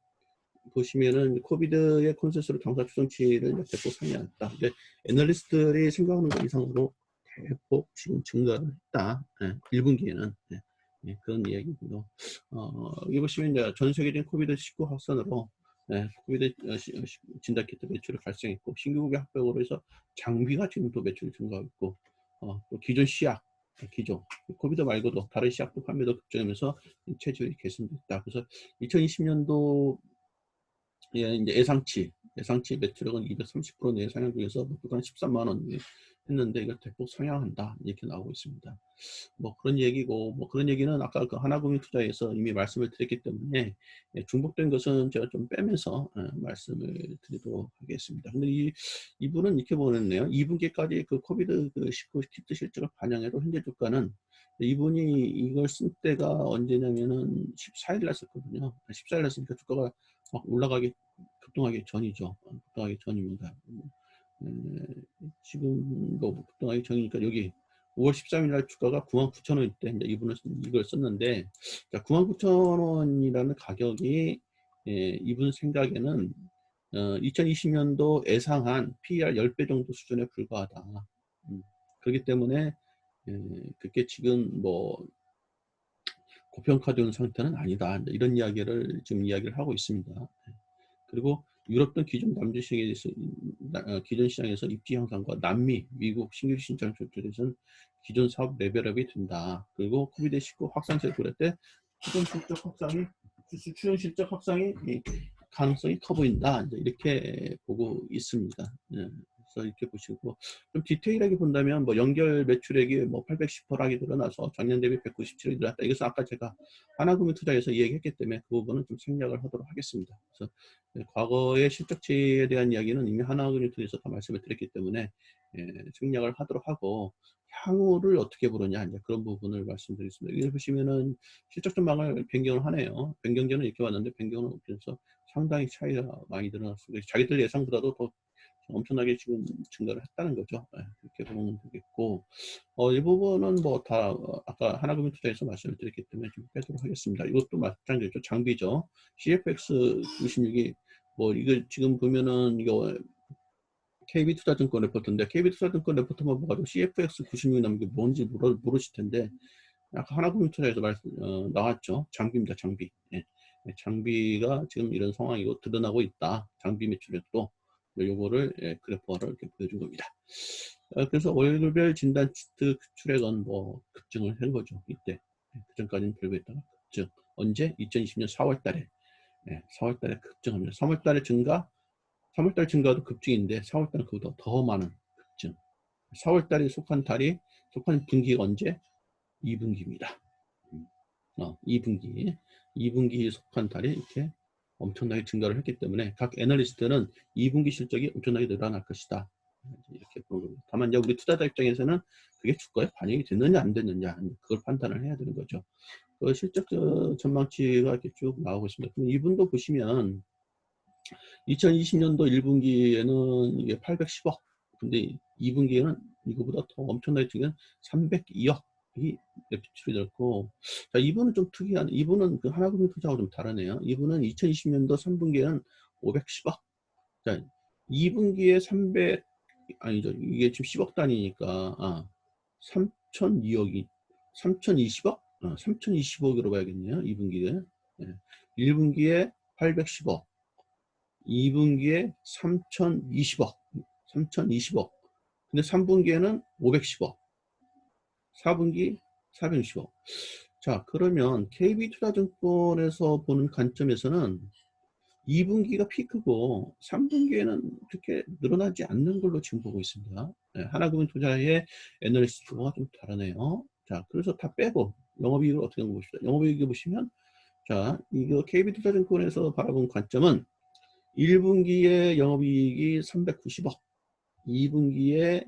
[SPEAKER 1] 코비드의 컨센서스 경사 추정치를 대폭 상회한다. 근데 애널리스트들이 생각하는 것 이상으로 대폭 지금 증가를 했다. 1분기에는. 그런 이야기고요. 여기 보시면 이제 전 세계적인 코비드-19 확산으로 코비드 진단키트 매출이 발생했고, 신규 구매 합병으로 해서 장비가 지금 또 매출이 증가하고 있고, 또 기존 시약, 코비드 말고도 다른 시약도 판매도 급증하면서 체질이 개선됐다. 그래서 2020년도 이제 예상치 매출액은 230% 내에 상향 중에서 목표가는 13만 원 했는데 이걸 대폭 상향한다 이렇게 나오고 있습니다. 뭐 그런 얘기고, 뭐 그런 얘기는 아까 그 하나금융투자에서 이미 말씀을 드렸기 때문에 중복된 것은 제가 좀 빼면서 말씀을 드리도록 하겠습니다. 근데 이분은 이렇게 보냈네요. 2분기까지 그 코비드 19 키트 실적을 반영해도 현재 주가는, 이분이 이걸 쓴 때가 언제냐면은 14일 날 썼거든요. 14일 날 쓰니까 주가가 막 급등하기 전이죠. 급등하기 전입니다. 지금도 급등하기 전이니까 여기 5월 13일 날 주가가 99,000원일 때 이제 이분은 이걸 썼는데, 99,000원이라는 가격이 이분 생각에는 2020년도 예상한 PER 10배 정도 수준에 불과하다. 그렇기 때문에 그게 지금 뭐 고평가되는 상태는 아니다. 이런 이야기를 지금 이야기를 하고 있습니다. 그리고 유럽 등 기존 시장에서 입지 향상과 남미, 미국 신규 신장 출출에서는 기존 사업 레벨업이 된다. 그리고 코비드-19 확산세 고려 때 수출 실적 확산이 가능성이 커 보인다. 이렇게 보고 있습니다. 그래서 이렇게 보시고, 좀 디테일하게 본다면 뭐 연결 매출액이 뭐 810%락이 늘어나서 작년 대비 197이 늘었다. 이것은 아까 제가 하나금융투자에서 이야기했기 때문에 그 부분은 좀 생략을 하도록 하겠습니다. 그래서 과거의 실적치에 대한 이야기는 이미 하나금융투자에서 다 말씀을 드렸기 때문에 생략을 하도록 하고, 향후를 어떻게 보느냐 이제 그런 부분을 말씀드리겠습니다. 여기 보시면은 실적 전망을 변경을 하네요. 변경 전은 이렇게 왔는데 변경을 오면서 상당히 차이가 많이 늘어났습니다. 자기들 예상보다도 더 엄청나게 지금 증가를 했다는 거죠. 예, 그렇게 보면 되겠고, 이 부분은 뭐 다 아까 하나금융투자에서 말씀을 드렸기 때문에 좀 빼도록 하겠습니다. 이것도 마찬가지죠. 장비죠. CFX 96이 뭐 이거 지금 보면은 이거 KB투자증권 레포트인데, KB투자증권 레포트만 봐가지고 CFX 96이 나면 이게 뭔지 모르실 텐데, 아까 하나금융투자에서 나왔죠. 장비입니다. 장비. 예. 장비가 지금 이런 상황이고 드러나고 있다. 장비 매출액도 요거를 그래프화를 이렇게 보여준 겁니다. 그래서 월별 진단 치트 출액은 뭐 급증을 한 거죠. 이때. 그 전까지는 별거했다가 급증. 언제? 2020년 4월 달에. 4월 달에 급증합니다. 3월 달에 증가, 3월 달 증가도 급증인데 4월 달은 그보다 더 많은 급증. 4월 달에 속한 분기가 언제? 2분기입니다. 2분기. 2분기에 속한 달이 이렇게 엄청나게 증가를 했기 때문에 각 애널리스트는 2분기 실적이 엄청나게 늘어날 것이다. 이렇게 보는 겁니다. 다만 이제 우리 투자자 입장에서는 그게 주가에 반영이 됐느냐 안 됐느냐 그걸 판단을 해야 되는 거죠. 그 실적 전망치가 이렇게 쭉 나오고 있습니다. 그럼 이분도 보시면 2020년도 1분기에는 이게 810억. 근데 2분기에는 이거보다 더 엄청나게 지금 302억이 매출이 됐고, 자, 이분은 좀 특이한, 이분은 그 하나금융 투자하고 좀 다르네요. 이분은 2020년도 3분기에는 510억. 자, 2분기에 300, 아니죠. 이게 지금 10억 단위니까, 3,002억이, 3,020억? 3,020억으로 봐야겠네요. 2분기에. 1분기에 810억. 2분기에 3,020억. 3,020억. 근데 3분기에는 510억. 4분기 460억. 자, 그러면 KB투자증권에서 보는 관점에서는 2분기가 피크고 3분기에는 그렇게 늘어나지 않는 걸로 지금 보고 있습니다. 하나금융투자의 애널리스트와 좀 다르네요. 자, 그래서 다 빼고 영업이익을 어떻게 한거 보십시오. 영업이익을 보시면, 자, 이거 KB투자증권에서 바라본 관점은 1분기에 영업이익이 390억, 2분기에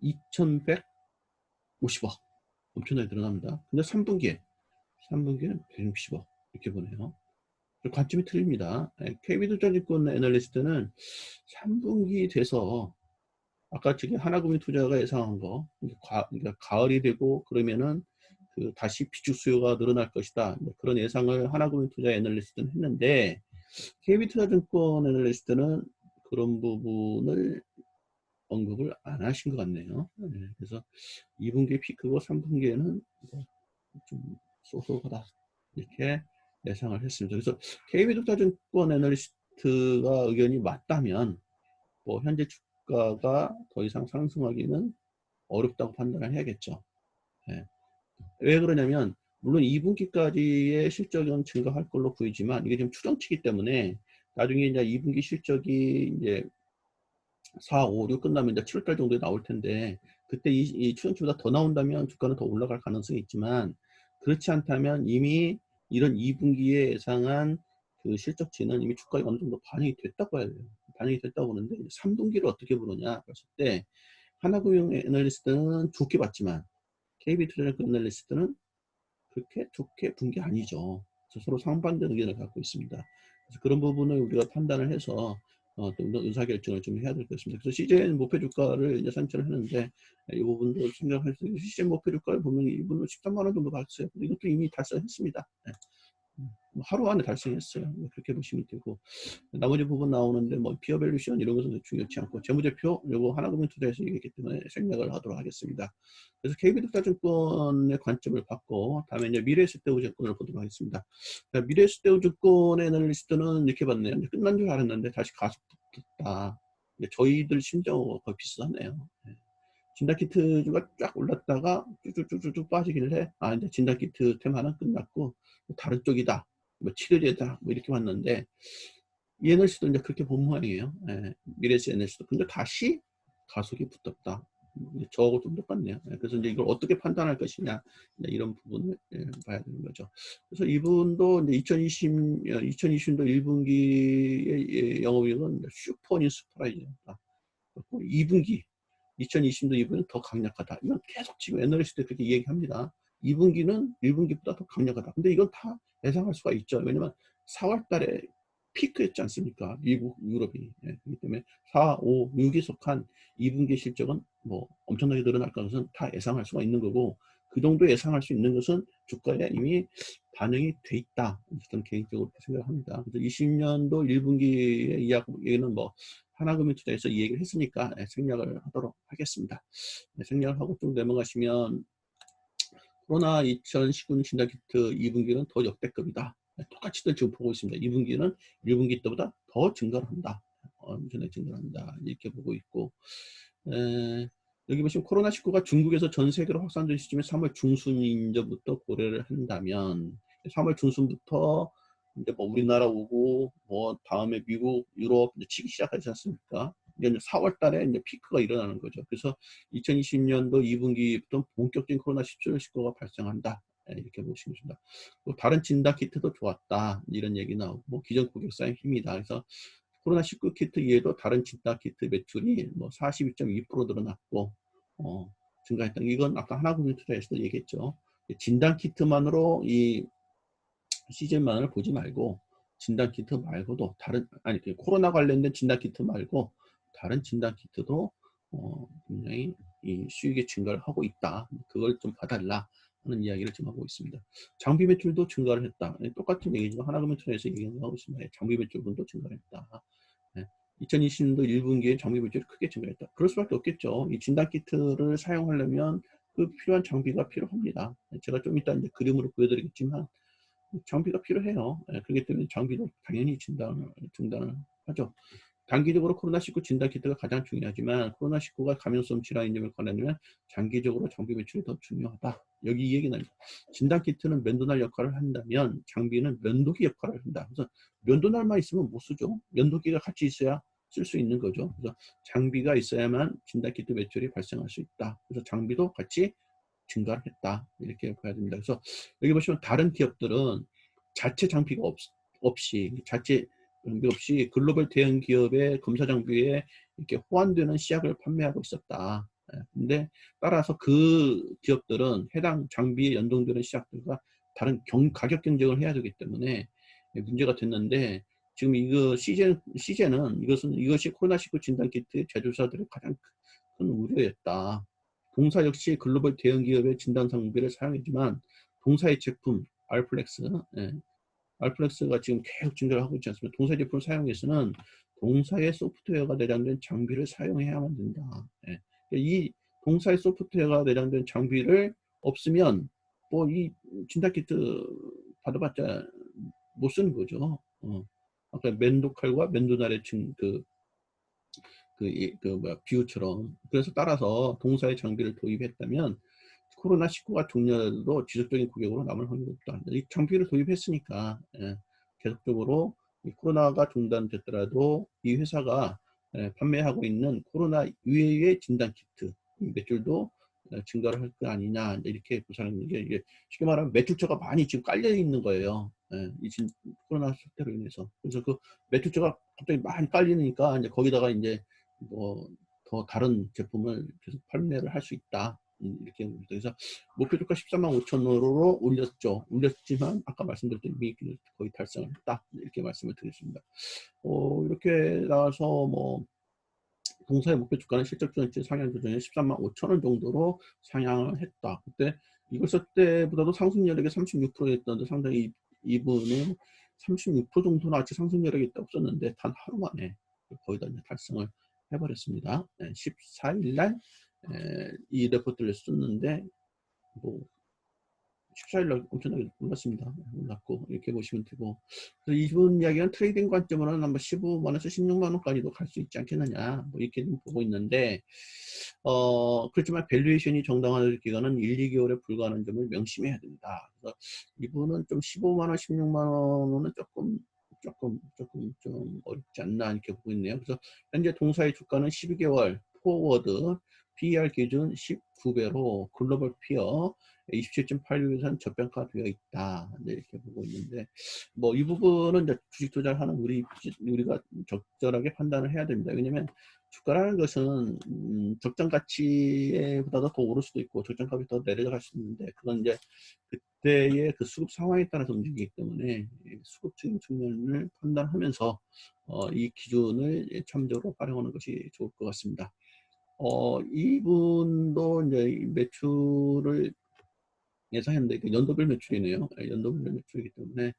[SPEAKER 1] 2150억. 엄청나게 늘어납니다. 근데 3분기에는 160억. 이렇게 보네요. 관점이 틀립니다. KB투자증권 애널리스트는 3분기 돼서 아까 지금 하나금융투자가 예상한 거, 그러니까 가을이 되고 그러면은 다시 비축 수요가 늘어날 것이다. 그런 예상을 하나금융투자 애널리스트는 했는데, KB투자증권 애널리스트는 그런 부분을 언급을 안 하신 것 같네요. 그래서 2분기 피크고 3분기에는 좀 쏘쏘하다 이렇게 예상을 했습니다. 그래서 KB투자증권 애널리스트가 의견이 맞다면 뭐 현재 주가가 더 이상 상승하기는 어렵다고 판단을 해야겠죠. 왜 그러냐면 물론 2분기까지의 실적은 증가할 걸로 보이지만 이게 지금 추정치기 때문에 나중에 이제 2분기 실적이 이제 4, 5, 6 끝나면 이제 7월달 정도에 나올 텐데, 그때 이 추정치보다 더 나온다면 주가는 더 올라갈 가능성이 있지만, 그렇지 않다면 이미 이런 2분기에 예상한 그 실적치는 이미 주가에 어느 정도 반영이 됐다고 해야 돼요. 반영이 됐다고 보는데 3분기를 어떻게 보느냐 했을 때, 하나금융 애널리스트는 좋게 봤지만 KB투자증권 애널리스트는 그렇게 좋게 본 게 아니죠. 그래서 서로 상반된 의견을 갖고 있습니다. 그래서 그런 부분을 우리가 판단을 해서 좀 더 의사결정을 좀 해야 될 것 같습니다. 그래서 CJN 목표 주가를 이제 산출을 했는데, 이 부분도 생각할 수 있는 CJN 목표 주가를 보면 이분은 13만 원 정도 봤어요. 근데 이것도 이미 달성했습니다. 하루 안에 달성했어요. 그렇게 보시면 되고, 나머지 부분 나오는데 뭐 피어 밸류션 이런 것은 중요치 않고, 재무제표 요거 하나금융투자에서 얘기했기 때문에 생략을 하도록 하겠습니다. 그래서 KB투자증권의 관점을 받고 다음에 이제 미래에셋대우증권을 보도록 하겠습니다. 미래에셋대우증권의 애널리스트는 이렇게 봤네요. 이제 끝난 줄 알았는데 다시 가속됐다. 저희들 심정하고 거의 비슷하네요. 진단키트가 쫙 올랐다가 쭉쭉쭉쭉 빠지길래 이제 진단키트 테마는 끝났고 다른 쪽이다, 뭐 치료제다, 뭐 이렇게 봤는데 이 애널리스트도 이제 그렇게 본 모양이에요. 미래에셋 애널리스트. 근데 다시 가속이 붙었다. 저하고 좀 똑같네요. 그래서 이제 이걸 어떻게 판단할 것이냐, 이런 부분을 봐야 되는 거죠. 그래서 이분도 이제 2020년 1분기의 영업이익은 슈퍼니 스프라이즈다. 2분기 2020년 2분기는 더 강력하다. 이건 계속 지금 애널리스트 그렇게 얘기합니다. 2분기는 1분기보다 더 강력하다. 근데 이건 다 예상할 수가 있죠. 왜냐면 4월 달에 피크였지 않습니까? 미국, 유럽이. 예, 그렇기 때문에 4, 5, 6에 속한 2분기 실적은 뭐 엄청나게 늘어날 것은 다 예상할 수가 있는 거고, 그 정도 예상할 수 있는 것은 주가에 이미 반영이 돼 있다. 저는 개인적으로 생각합니다. 그래서 20년도 1분기의 이야기는 뭐 하나금융투자에서 이 얘기를 했으니까 생략을 하도록 하겠습니다. 생략을 하고 좀 넘어가시면, 코로나 2019 진단키트 2분기는 더 역대급이다. 똑같이들 지금 보고 있습니다. 2분기는 1분기 때보다 더 증가를 한다. 엄청나게 증가를 한다. 이렇게 보고 있고, 여기 보시면 코로나19가 중국에서 전 세계로 확산된 시점이 3월 중순인전부터 고려를 한다면, 3월 중순부터 이제 뭐 우리나라 오고, 뭐 다음에 미국, 유럽 이제 치기 시작하지 않습니까? 이제 4월 달에 이제 피크가 일어나는 거죠. 그래서 2020년도 2분기부터 본격적인 코로나19가 발생한다. 이렇게 보시면 됩니다. 또 다른 진단 키트도 좋았다. 이런 얘기 나오고, 뭐 기존 고객사의 힘이다. 그래서 코로나19 키트 이외에도 다른 진단 키트 매출이 뭐 42.2% 늘어났고, 증가했다. 이건 아까 하나금융투자에서도 얘기했죠. 진단 키트만으로 이 시즌만을 보지 말고, 진단 키트 말고도 다른, 아니 코로나 관련된 진단 키트 말고 다른 진단 키트도 굉장히 이 수익의 증가를 하고 있다. 그걸 좀 봐달라 하는 이야기를 지금 하고 있습니다. 장비 매출도 증가를 했다. 똑같은 얘기지만 하나금융투자에서 얘기하고 있습니다. 장비 매출분도 증가를 했다. 2020년도 1분기에 장비 매출이 크게 증가했다. 그럴 수밖에 없겠죠. 이 진단 키트를 사용하려면 그 필요한 장비가 필요합니다. 제가 좀 이따 이제 그림으로 보여드리겠지만 장비가 필요해요. 그렇기 때문에 장비도 당연히 진단을 하죠. 단기적으로 코로나19 진단 키트가 가장 중요하지만 코로나19가 감염성 질환임을 관련하면 장기적으로 장비 매출이 더 중요하다. 여기 이 얘기는 진단 키트는 면도날 역할을 한다면 장비는 면도기 역할을 한다. 그래서 면도날만 있으면 못 쓰죠. 면도기가 같이 있어야 쓸 수 있는 거죠. 그래서 장비가 있어야만 진단 키트 매출이 발생할 수 있다. 그래서 장비도 같이 증가를 했다. 이렇게 봐야 됩니다. 그래서 여기 보시면 다른 기업들은 자체 장비가 자체 장비 없이 글로벌 대형 기업의 검사 장비에 이렇게 호환되는 시약을 판매하고 있었다. 근데 따라서 그 기업들은 해당 장비에 연동되는 시약들과 다른 가격 경쟁을 해야 되기 때문에 문제가 됐는데, 지금 이거 이것이 코로나19 진단키트 제조사들의 가장 큰 우려였다. 동사 역시 글로벌 대형 기업의 진단 장비를 사용했지만 동사의 제품 알플렉스가 지금 계속 증가를 하고 있지 않습니까? 동사 제품을 사용해서는 동사의 소프트웨어가 내장된 장비를 사용해야만 된다. 이 동사의 소프트웨어가 내장된 장비를 없으면 뭐 이 진단 키트 받아봤자 못 쓰는 거죠. 아까 면도칼과 면도날의 비유처럼. 그래서 따라서 동사의 장비를 도입했다면 코로나19가 종료도 지속적인 고객으로 남을 확률이 없다. 이 장비를 도입했으니까 계속적으로 이 코로나가 중단됐더라도 이 회사가 판매하고 있는 코로나 이외의 진단키트 매출도 증가를 할 거 아니냐, 이렇게 보시는 게, 이게 쉽게 말하면 매출처가 많이 지금 깔려 있는 거예요. 이 코로나 사태로 인해서. 그래서 그 매출처가 갑자기 많이 깔리니까 이제 거기다가 이제 뭐 더 다른 제품을 계속 판매를 할 수 있다. 이렇게 봅니다. 그래서 목표 주가 13만 5천원으로 올렸지만 아까 말씀드렸던 이익을 거의 달성을 했다. 이렇게 말씀을 드렸습니다. 이렇게 나와서 뭐 동사의 목표 주가는 실적 전체 상향 조정에 13만 5천원 정도로 상향을 했다. 그때 이걸 때보다도 상승 여력이 36%였던데 상당히 이분은 36% 정도나 아직 상승 여력이 있다고 썼는데 단 하루 만에 거의 다 달성을 해버렸습니다. 14일 날 이 레포트를 썼는데 뭐 14일 날 엄청나게 올랐습니다. 올랐고 이렇게 보시면 되고, 그래서 이분 이야기는 트레이딩 관점으로는 아마 15만 원에서 16만 원까지도 갈 수 있지 않겠느냐, 뭐 이렇게 좀 보고 있는데, 그렇지만 밸류에이션이 정당화될 기간은 1, 2개월에 불과하는 점을 명심해야 된다. 그래서 이분은 좀 15만 원, 16만 원은 좀 어렵지 않나 이렇게 보고 있네요. 그래서 현재 동사의 주가는 12개월 포워드 PER 기준 19배로 글로벌 피어 27.86에서는 저평가되어 있다. 이렇게 보고 있는데, 뭐 이 부분은 이제 주식 투자를 하는 우리가 적절하게 판단을 해야 됩니다. 왜냐면 주가라는 것은 적정 가치보다도 더 오를 수도 있고 적정 값이 더 내려갈 수 있는데, 그건 이제 그때의 그 수급 상황에 따라서 움직이기 때문에 수급적인 측면을 판단하면서 이 기준을 참조로 활용하는 것이 좋을 것 같습니다. 이분도 이제 매출을 예상했는데 그 연도별 매출이네요. 연도별 매출이기 때문에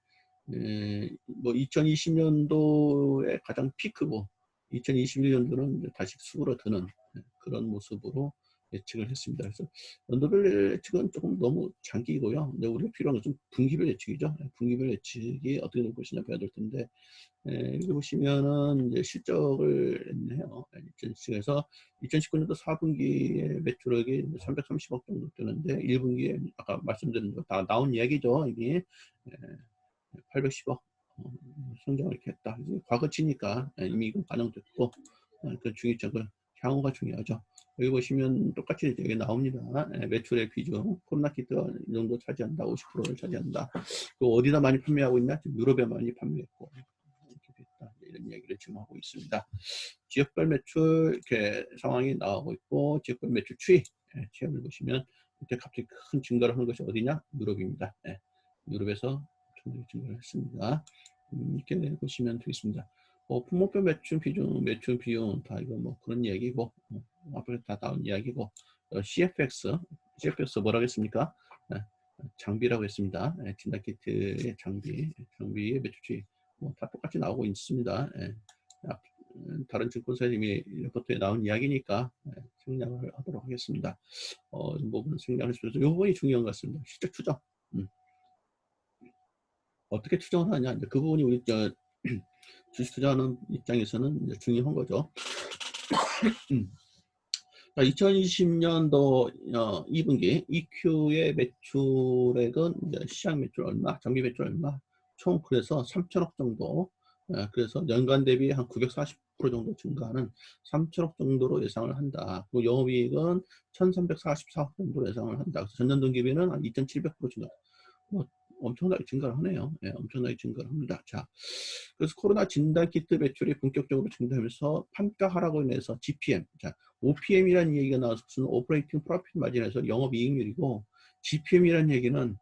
[SPEAKER 1] 뭐 2020년도에 가장 피크고 2021년도는 다시 수그러드는 그런 모습으로 예측을 했습니다. 그래서 연도별 예측은 조금 너무 장기이고요. 이제 우리가 필요한 것은 분기별 예측이죠. 분기별 예측이 어떻게 될 것이냐 봐야 될 텐데, 여기 보시면은 이제 실적을 했네요. 2017에서 2019년도 4분기에 매출액이 330억 정도 되는데 1분기에 아까 말씀드린 거 다 나온 이야기죠. 이게 810억 성장을 이렇게 했다. 과거치니까 이미 이건 반영됐고 그 중요점은 향후가 중요하죠. 여기 보시면 똑같이 여기 나옵니다. 매출의 비중 코로나 키트가 이 정도 차지한다. 50%를 차지한다. 또 어디다 많이 판매하고 있나? 지금 유럽에 많이 판매했고 이렇게 됐다. 이런 이야기를 지금 하고 있습니다. 지역별 매출 이렇게 상황이 나오고 있고 지역별 매출 추이 추이를 보시면 이렇게 갑자기 큰 증가를 하는 것이 어디냐? 유럽입니다. 유럽에서 증가를 했습니다. 이렇게 보시면 되겠습니다. 품목별 매출 비중, 매출 비용 다 이거 뭐 그런 이야기고 앞에 다 나온 이야기고 CFX 뭐라고 했습니까? 장비라고 했습니다. 진단키트의 장비의 매출 추이 다 똑같이 나오고 있습니다. 다른 증권사에 이미 레포트에 나온 이야기니까 생략을 하도록 하겠습니다. 이 부분은 생략을 해주셔서 이 부분이 중요한 것 같습니다. 실적 추정. 어떻게 추정을 하냐. 이제 그 부분이 우리 주식 투자하는 입장에서는 이제 중요한 거죠. 2020년도 2분기 EQ의 매출액은 이제 시장 매출 얼마, 장기 매출 얼마, 총 그래서 3천억 정도. 그래서 연간 대비 한 940% 정도 증가하는 3천억 정도로 예상을 한다. 그리고 영업이익은 1,344억 정도로 예상을 한다. 그래서 전년 동기비는 한 2,700% 증가. 뭐 엄청나게 증가를 하네요. 엄청나게 증가를 합니다. 자, 그래서 코로나 진단키트 매출이 본격적으로 증가하면서 판가 하락으로 인해서 GPM, 자, OPM이라는 얘기가 나와서 오퍼레이팅 프로핏 마진에서 영업이익률이고, GPM이라는 얘기는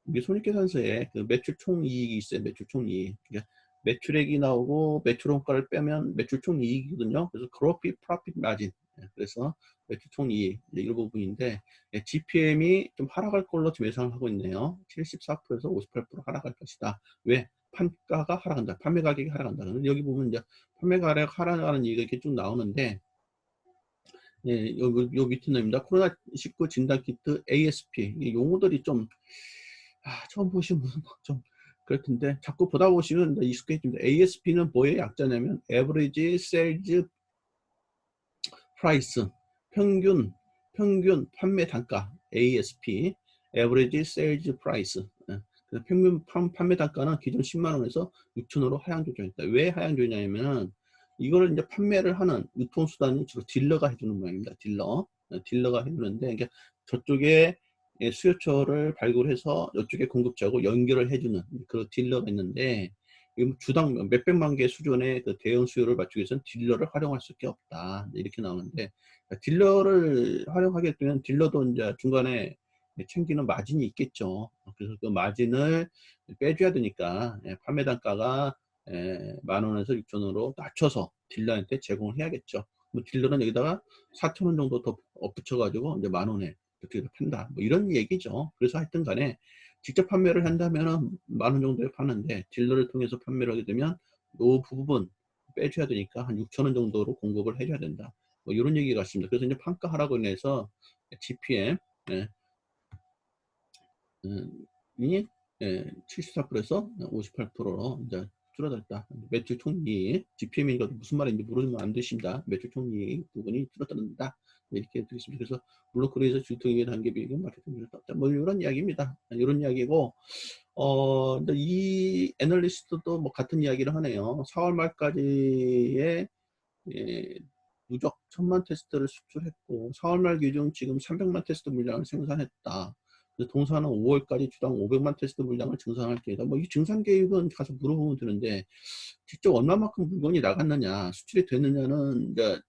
[SPEAKER 1] 이게 손익계산서에 그 매출 총이익이 있어요. 매출 총이익. 그러니까 매출액이 나오고 매출 원가를 빼면 매출 총이익이거든요. 그래서 그로피 프로핏 마진. 그래서 매출 총이익 이 부분인데 GPM이 좀 하락할 걸로 지금 예상을 하고 있네요. 74%에서 58% 하락할 것이다. 왜? 판가가 하락한다. 판매 가격이 하락한다. 여기 보면 이제 판매 가격 하락하는 얘기가 이렇게 쭉 나오는데 요 밑에 놈입니다. 코로나19 진단키트 ASP 이 용어들이 좀 처음 보시면 좀 그럴 텐데 자꾸 보다 보시면 익숙해집니다. ASP는 뭐의 약자냐면 Average Sales Price 평균 판매 단가 ASP Average Sales Price 평균 판매 단가는 기존 10만 원에서 6천원으로 하향 조정했다. 왜 하향 조정이냐면 이거를 이제 판매를 하는 유통수단이 주로 딜러가 해주는 모양입니다. 딜러가 해주는데 이게 저쪽에 수요처를 발굴해서 이쪽에 공급자하고 연결을 해주는 그런 딜러가 있는데 주당 몇백만 개 수준의 그 대형 수요를 맞추기 위해서는 딜러를 활용할 수밖에 없다. 이렇게 나오는데 딜러를 활용하게 되면 딜러도 이제 중간에 챙기는 마진이 있겠죠. 그래서 그 마진을 빼줘야 되니까 판매 단가가 10,000원에서 6,000원으로 낮춰서 딜러한테 제공을 해야겠죠. 뭐 딜러는 여기다가 4,000원 정도 더 붙여가지고 이제 10,000원에 이렇게 판다. 뭐 이런 얘기죠. 그래서 하여튼 간에 직접 판매를 한다면은 10,000원 정도에 파는데 딜러를 통해서 판매를 하게 되면 이 부분 빼줘야 되니까 한 6,000원 정도로 공급을 해줘야 된다. 뭐 이런 얘기가 있습니다. 그래서 이제 판가 하락으로 인해서 GPM 이 74%에서 58%로 이제 줄어들었다. 매출 총이익, GPM이 무슨 말인지 모르면 안 되십니다. 매출 총이익 부분이 줄어든다. 이렇게 되겠습니다. 그래서 블록크레이서 주통의 단계 비율은 마케팅 떴다. 뭐 이런 이야기입니다. 이런 이야기고, 이 애널리스트도 뭐 같은 이야기를 하네요. 4월 말까지의 누적 1,000만 테스트를 수출했고 4월 말 기준 지금 300만 테스트 물량을 생산했다. 동사는 5월까지 주당 500만 테스트 물량을 증산할 계획이다. 뭐 이 증산 계획은 가서 물어보면 되는데 직접 얼마만큼 물건이 나갔느냐, 수출이 됐느냐는 이제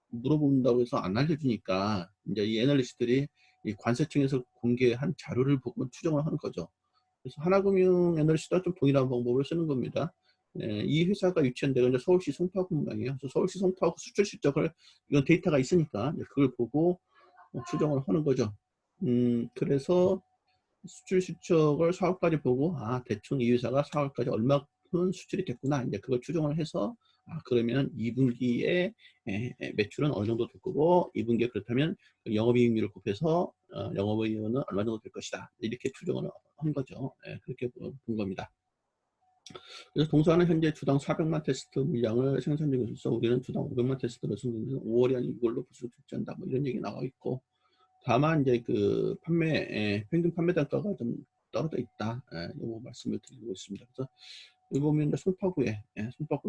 [SPEAKER 1] 물어본다고 해서 안 알려주니까 이제 이 애널리스트들이 이 관세청에서 공개한 자료를 보고 추정을 하는 거죠. 그래서 하나금융에너지도 좀 동일한 방법을 쓰는 겁니다. 이 회사가 유치한 데가 이제 서울시 송파구 모양이에요. 그래서 서울시 송파구 수출 실적을 이건 데이터가 있으니까 그걸 보고 추정을 하는 거죠. 그래서 수출 실적을 4월까지 보고 대충 이 회사가 4월까지 얼마큼 수출이 됐구나 이제 그걸 추정을 해서 그러면 2분기에 매출은 어느 정도 될 거고 2분기에 그렇다면 영업이익률을 곱해서 영업이익률은 얼마 정도 될 것이다 이렇게 추정을 한 거죠. 그렇게 본 겁니다. 그래서 동사는 현재 주당 400만 테스트 물량을 생산 중에 있어 우리는 주당 500만 테스트를 생산 중에서 5월에 한 이걸로 부수 출제한다 뭐 이런 얘기 나와 있고 다만 이제 그 평균 판매 단가가 좀 떨어져 있다. 요 말씀을 드리고 있습니다. 그래서 여기 보면 이제 송파구의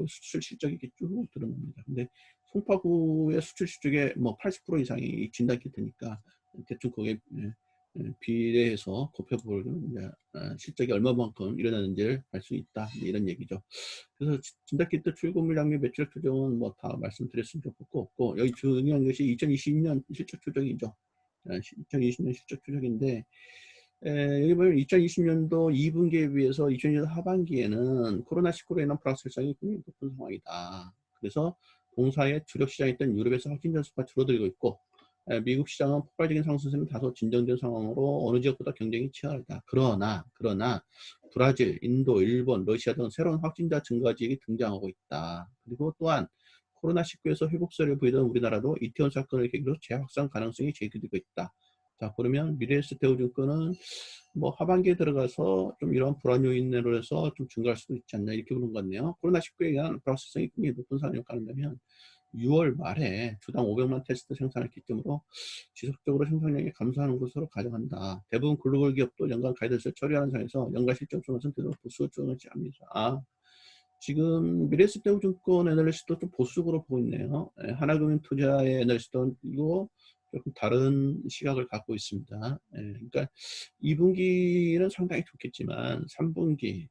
[SPEAKER 1] 수출 실적이 이렇게 쭉 드러납니다. 근데 송파구의 수출 실적의 뭐 80% 이상이 진단키트니까 대충 거기에 비례해서 곱해보면 이제 실적이 얼마만큼 일어나는지를 알 수 있다. 이런 얘기죠. 그래서 진단키트 출고 물량 및 매출 추정은 뭐 다 말씀드렸으면 좋겠고 여기 중요한 것이 2020년 실적 추정이죠. 2020년 실적 추정인데 여기 보면 2020년도 2분기에 비해서 2020년 하반기에는 코로나19로 인한 불확 실성이 굉장히 높은 상황이다. 그래서 동사의 주력 시장이었던 유럽에서 확진자 수가 줄어들고 있고 미국 시장은 폭발적인 상승세는 다소 진정된 상황으로 어느 지역보다 경쟁이 치열하다. 그러나 브라질, 인도, 일본, 러시아 등 새로운 확진자 증가 지역이 등장하고 있다. 그리고 또한 코로나19에서 회복세를 보이던 우리나라도 이태원 사건을 계기로 재확산 가능성이 제기되고 있다. 자, 그러면 미래에셋대우증권은 뭐 하반기에 들어가서 좀 이런 불안 요인으로 해서 좀 증가할 수도 있지 않나 이렇게 보는 것 같네요. 코로나19에 의한 불확실성이 굉장히 높은 상황을 가는다면 6월 말에 주당 500만 테스트 생산을 기점으로 지속적으로 생산량이 감소하는 것으로 가정한다. 대부분 글로벌 기업도 연간 가이던스를 처리하는 상황에서 연간 실적 조정 선택으로 보수를 조정하지 않습니다. 지금 미래에셋대우증권 애널리스트도 좀 보수적으로 보고 있네요. 하나금융투자의 애널리스트도 이거 조금 다른 시각을 갖고 있습니다. 그러니까 2분기는 상당히 좋겠지만 3분기,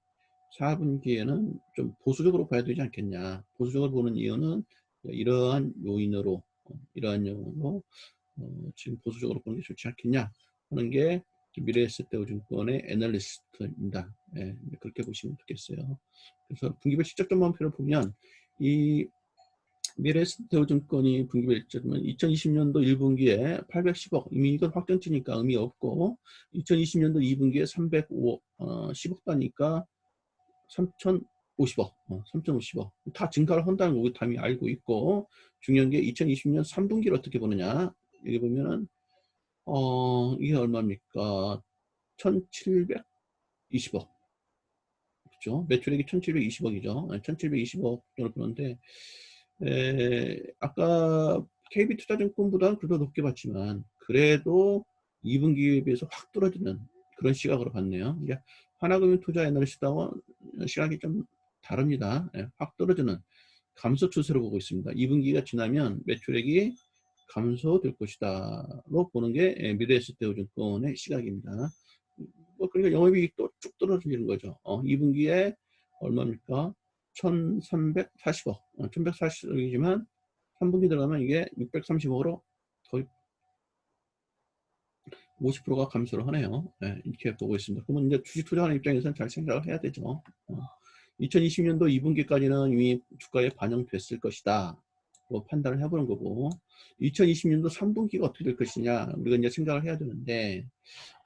[SPEAKER 1] 4분기에는 좀 보수적으로 봐야 되지 않겠냐. 보수적으로 보는 이유는 이러한 요인으로 지금 보수적으로 보는 게 좋지 않겠냐 하는 게 미래에셋대우증권의 애널리스트입니다. 그렇게 보시면 좋겠어요. 그래서 분기별 실적 전망표를 보면 이 미래에셋대우증권이 분기별 실적은 2020년도 1분기에 810억 이미 이건 확정치니까 의미 없고 2020년도 2분기에 310억 단위니까 3,050억 3,050억 다 증가를 한다는 거 우리 다 알고 있고 중요한 게 2020년 3분기를 어떻게 보느냐 여기 보면은 이게 얼마입니까 1,720억 그렇죠 매출액이 1,720억이죠 1,720억을 보는데 아까 KB투자증권보다는 그래도 높게 봤지만 그래도 2분기에 비해서 확 떨어지는 그런 시각으로 봤네요. 이게 하나금융투자 애널리스트와 시각이 좀 다릅니다. 확 떨어지는 감소 추세로 보고 있습니다. 2분기가 지나면 매출액이 감소될 것이다로 보는 게 미래에셋대우증권의 시각입니다. 그러니까 영업이익도 쭉 떨어지는 거죠. 2분기에 얼마입니까? 1,340억, 1,140억이지만 3분기 들어가면 이게 630억으로 거의 50%가 감소를 하네요. 이렇게 보고 있습니다. 그러면 이제 주식 투자하는 입장에서는 잘 생각을 해야 되죠. 2020년도 2분기까지는 이미 주가에 반영됐을 것이다. 뭐 판단을 해보는 거고 2020년도 3분기가 어떻게 될 것이냐 우리가 이제 생각을 해야 되는데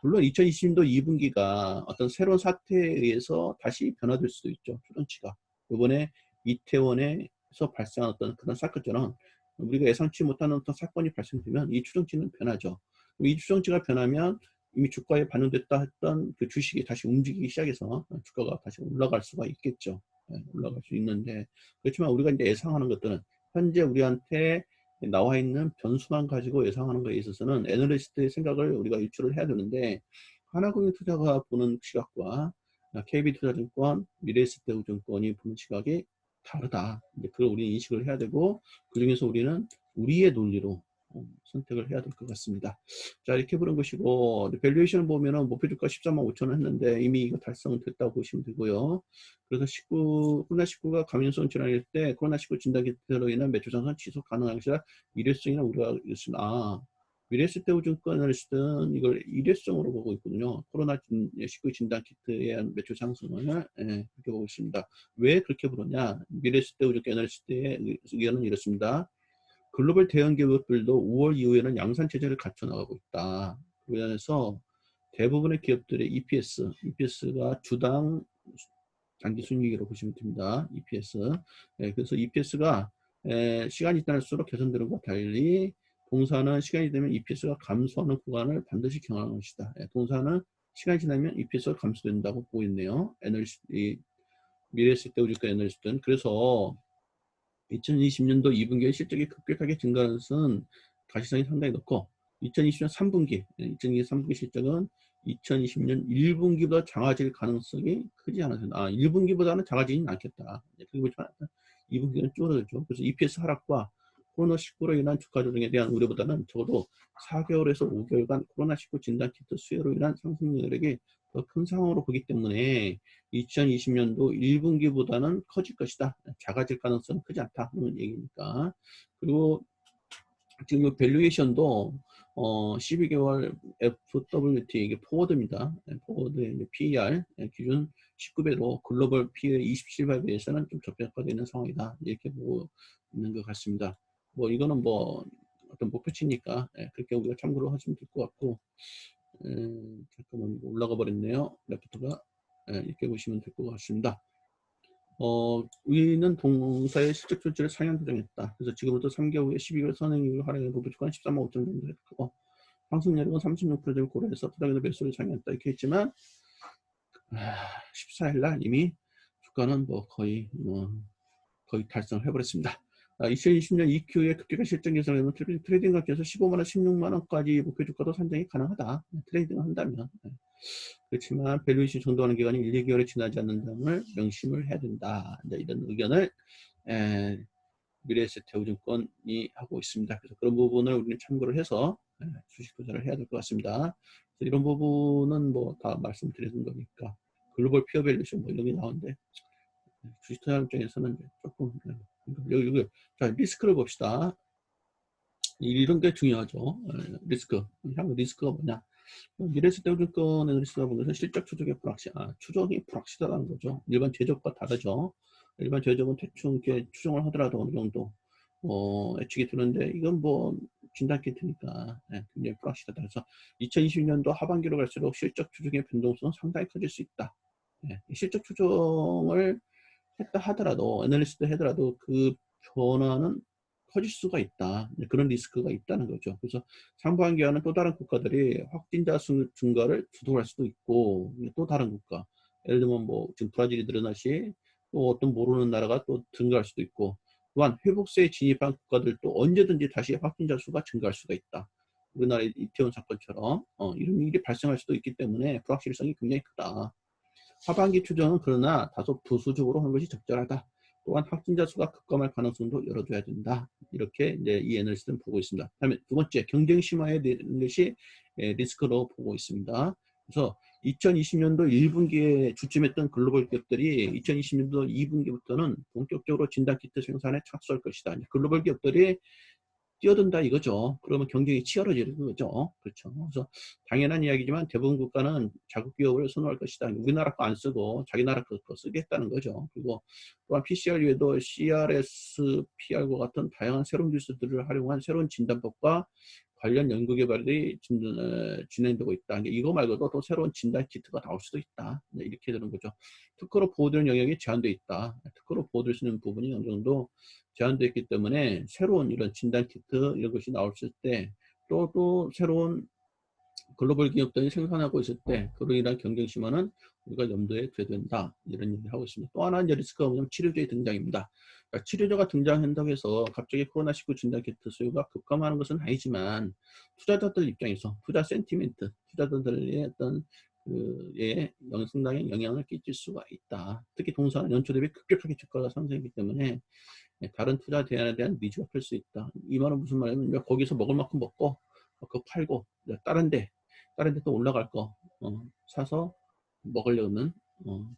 [SPEAKER 1] 물론 2020년도 2분기가 어떤 새로운 사태에 의해서 다시 변화될 수도 있죠. 추정치가. 이번에 이태원에서 발생한 어떤 그런 사건처럼 우리가 예상치 못하는 어떤 사건이 발생되면 이 추정치는 변하죠. 이 추정치가 변하면 이미 주가에 반영됐다 했던 그 주식이 다시 움직이기 시작해서 주가가 다시 올라갈 수가 있겠죠. 올라갈 수 있는데 그렇지만 우리가 이제 예상하는 것들은 현재 우리한테 나와 있는 변수만 가지고 예상하는 것에 있어서는 애널리스트의 생각을 우리가 유출을 해야 되는데 하나금융투자가 보는 시각과 KB투자증권, 미래에셋대우증권이 보는 시각이 다르다. 이제 그걸 우리 인식을 해야 되고 그 중에서 우리는 우리의 논리로 선택을 해야 될 것 같습니다. 자 이렇게 보는 것이고 밸류에이션을 보면은 목표주가 14만 5천 원 했는데 이미 이거 달성됐다고 보시면 되고요. 그래서 코로나19가 감염성 질환일 때 코로나19 진단키트로 인한 매출 상승 지속 가능한 것이라 일회성이나 우려가 있습니다. 미래에셋대우증권 애널리스트는 이걸 일회성으로 보고 있거든요. 코로나19 진단 키트에 의한 매출 상승을 그렇게 보고 있습니다. 왜 그렇게 보느냐? 미래에셋대우증권 애널리스트의 의견은 이렇습니다. 글로벌 대형 기업들도 5월 이후에는 양산 체제를 갖춰 나가고 있다. 그래서 대부분의 기업들의 EPS가 주당 장기 순이익으로 보시면 됩니다. EPS. 그래서 EPS가 시간이 지날수록 개선되는 것과 달리 동사는 시간이 되면 EPS가 감소하는 구간을 반드시 경험할 것이다. 동사는 시간이 지나면 EPS가 감소된다고 보고 있네요. 미래에셋대우증권 애널리스트는. 그래서 2020년도 2분기에 실적이 급격하게 증가하는 것은 가시성이 상당히 높고 2020년 3분기, 2020년 3분기 실적은 2020년 1분기보다 작아질 가능성이 크지 않습니다. 1분기보다는 작아지진 않겠다. 그렇지만 2분기는 줄어들죠. 그래서 EPS 하락과 코로나19로 인한 주가 조정에 대한 우려보다는 적어도 4개월에서 5개월간 코로나19 진단키트 수요로 인한 상승 여력이 더 큰 상황으로 보기 때문에 2020년도 1분기보다는 커질 것이다. 작아질 가능성은 크지 않다. 그런 얘기니까. 그리고 지금 이 밸류에이션도 12개월 FWT 이게 포워드입니다. 포워드의 PER 기준 19배로 글로벌 PE 27배에 비해서는 좀 저평가되어 있는 상황이다. 이렇게 보고 있는 것 같습니다. 뭐 이거는 뭐 어떤 목표치니까 그렇게 우리가 참고로 하시면 될 것 같고, 잠깐만 올라가 버렸네요. 레포트가. 이렇게 보시면 될 것 같습니다. 위는 동사의 실적 출처를 상향 조정했다. 그래서 지금부터 3개월 후에 12개월 선행이익을 활용해 보부주가는 13만 5천 정도 했고, 상승률은 36%를 고려해서 투자기도 매수를 상향했다. 이렇게 했지만 14일 날 이미 주가는 뭐 거의 달성을 해버렸습니다. 2020년 2Q의 급격한 실적 개선에는 트레이딩 관계에서 15만원, 16만원까지 목표 주가도 산정이 가능하다. 트레이딩을 한다면. 그렇지만 밸류에이션 정도하는 기간이 1, 2개월이 지나지 않는 점을 명심을 해야 된다. 이런 의견을 미래에셋대우증권이 하고 있습니다. 그래서 그런 부분을 우리는 참고를 해서 주식 투자를 해야 될 것 같습니다. 이런 부분은 뭐 다 말씀드리는 거니까 글로벌 피어 밸류에이션 뭐 이런 게 나오는데 주식 투자 입장에서는 조금 여기 자 리스크를 봅시다. 이런 게 중요하죠. 리스크. 리스크가 뭐냐? 미래에셋대우증권 애널리스트가 보는 것은 실적 추정의 추정이 불확실하다는 거죠. 일반 제적과 다르죠. 일반 제적은 대충 이렇게 추정을 하더라도 어느 정도 예측이 드는데 이건 뭐 진단키트니까 굉장히 불확실하다. 그래서 2020년도 하반기로 갈수록 실적 추정의 변동성은 상당히 커질 수 있다. 실적 추정을 했다 하더라도 애널리스트 하더라도 그 변화는 커질 수가 있다. 그런 리스크가 있다는 거죠. 그래서 상반기와는 또 다른 국가들이 확진자 수 증가를 주도할 수도 있고 또 다른 국가 예를 들면 뭐 지금 브라질이 늘어나시 또 어떤 모르는 나라가 또 증가할 수도 있고 또한 회복세에 진입한 국가들도 언제든지 다시 확진자 수가 증가할 수가 있다. 우리나라의 이태원 사건처럼 이런 일이 발생할 수도 있기 때문에 불확실성이 굉장히 크다. 하반기 추정은 그러나 다소 부수적으로 하는 것이 적절하다. 또한 확진자 수가 급감할 가능성도 열어둬야 된다. 이렇게 이제 이 애널리스트는 보고 있습니다. 다음에 두 번째, 경쟁 심화에 대한 것이 리스크로 보고 있습니다. 그래서 2020년도 1분기에 주춤했던 글로벌 기업들이 2020년도 2분기부터는 본격적으로 진단키트 생산에 착수할 것이다. 글로벌 기업들이 뛰어든다 이거죠. 그러면 경쟁이 치열해지는 거죠. 그렇죠. 그래서 당연한 이야기지만 대부분 국가는 자국 기업을 선호할 것이다. 우리나라 거 안 쓰고 자기 나라 거 쓰겠다는 거죠. 그리고 또한 PCR 외에도 CRS, PR과 같은 다양한 새로운 기술들을 활용한 새로운 진단법과 관련 연구 개발이 진행되고 있다. 이거 말고도 또 새로운 진단 키트가 나올 수도 있다. 이렇게 되는 거죠. 특허로 보호되는 영역이 제한되어 있다. 특허로 보호될 수 있는 부분이 어느 정도 제한되어 있기 때문에 새로운 이런 진단 키트 이런 것이 나왔을 때 또 새로운 글로벌 기업들이 생산하고 있을 때 그로 인한 경쟁 심화는 우리가 염두에 둬야 된다. 이런 얘기를 하고 있습니다. 또 하나 리스크가 뭐냐면 치료제의 등장입니다. 그러니까 치료제가 등장한다고 해서 갑자기 코로나19 진단키트 수요가 급감하는 것은 아니지만 투자자들 입장에서 투자 센티멘트, 투자자들의 어떤 상당히 영향을 끼칠 수가 있다. 특히 동사는 연초 대비 급격하게 주가가 상승했기 때문에 다른 투자 대안에 대한 니즈가 클 수 있다. 이 말은 무슨 말이냐면 거기서 먹을 만큼 먹고 그거 팔고 다른 데 또 올라갈 거 사서 먹으려는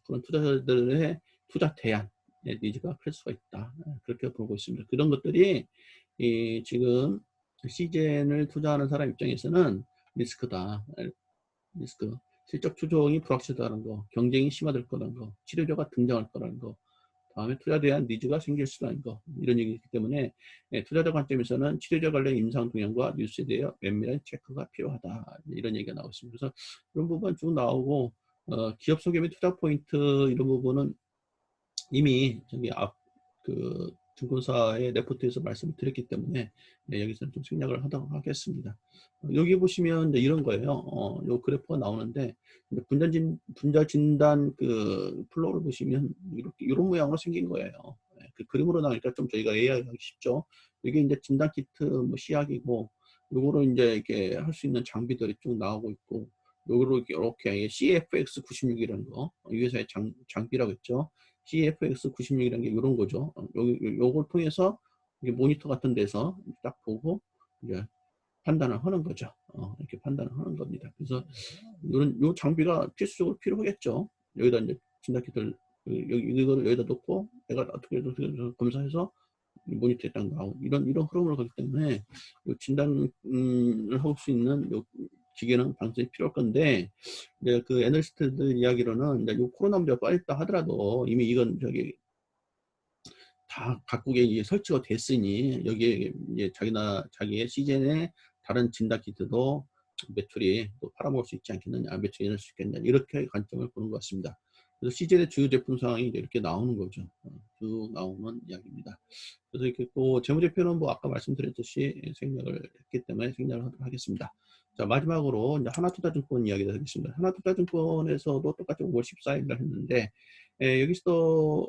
[SPEAKER 1] 그런 투자자들의 투자 대안 니즈가 클 수가 있다. 그렇게 보고 있습니다. 그런 것들이 지금 시젠을 투자하는 사람 입장에서는 리스크다. 리스크. 실적 추종이 불확실하다는 거, 경쟁이 심화될 거라는 거, 치료제가 등장할 거라는 거, 다음에 투자에 대한 니즈가 생길 수가 있는 거, 이런 얘기이기 때문에 투자자 관점에서는 치료제 관련 임상 동향과 뉴스에 대해 면밀한 체크가 필요하다. 이런 얘기가 나오고 있습니다. 그래서 이런 부분 쭉 나오고 기업 소개 및 투자 포인트 이런 부분은 이미 저기 그 증권사의 레포트에서 말씀을 드렸기 때문에 여기서는 좀 생략을 하도록 하겠습니다. 여기 보시면 이런 거예요. 요 그래프가 나오는데 분자 진단 그 플로우를 보시면 이렇게 이런 모양으로 생긴 거예요. 그 그림으로 나오니까 좀 저희가 AI 하기 쉽죠. 이게 이제 진단 키트 뭐 시약이고 요거를 이제 이렇게 할 수 있는 장비들이 쭉 나오고 있고 요거를 이렇게 CFX 96이라는 거 이 회사의 장비라고 했죠. CFX96이라는 게 이런 거죠. 요걸 통해서 모니터 같은 데서 딱 보고 이제 판단을 하는 거죠. 이렇게 판단을 하는 겁니다. 그래서 요 장비가 필수적으로 필요하겠죠. 여기다 이제 진단키트를 이거를 여기다 놓고 내가 어떻게 검사해서 모니터에 딱 나오고 이런 흐름을 가기 때문에 요 진단을 할 수 있는 요 기계는 반드시 필요할 건데 이제 그 애널리스트들 이야기로는 이제 요 코로나 문제가 빠졌다 하더라도 이미 이건 저기 다 각국에 이제 설치가 됐으니 여기에 이제 자기의 시즌에 다른 진단 키트도 매출이 또 팔아먹을 수 있지 않겠느냐, 매출이 일어날 수 있겠느냐 이렇게 관점을 보는 것 같습니다. 그래서 시즌의 주요 제품 상황이 이렇게 나오는 거죠. 쭉 나오는 이야기입니다. 그래서 이렇게 또 재무제표는 뭐 아까 말씀드렸듯이 생략을 했기 때문에 생략을 하도록 하겠습니다. 자, 마지막으로 이제 하나투자증권 이야기를 하겠습니다. 하나투자증권에서도 똑같이 5월 14일 날 했는데 여기서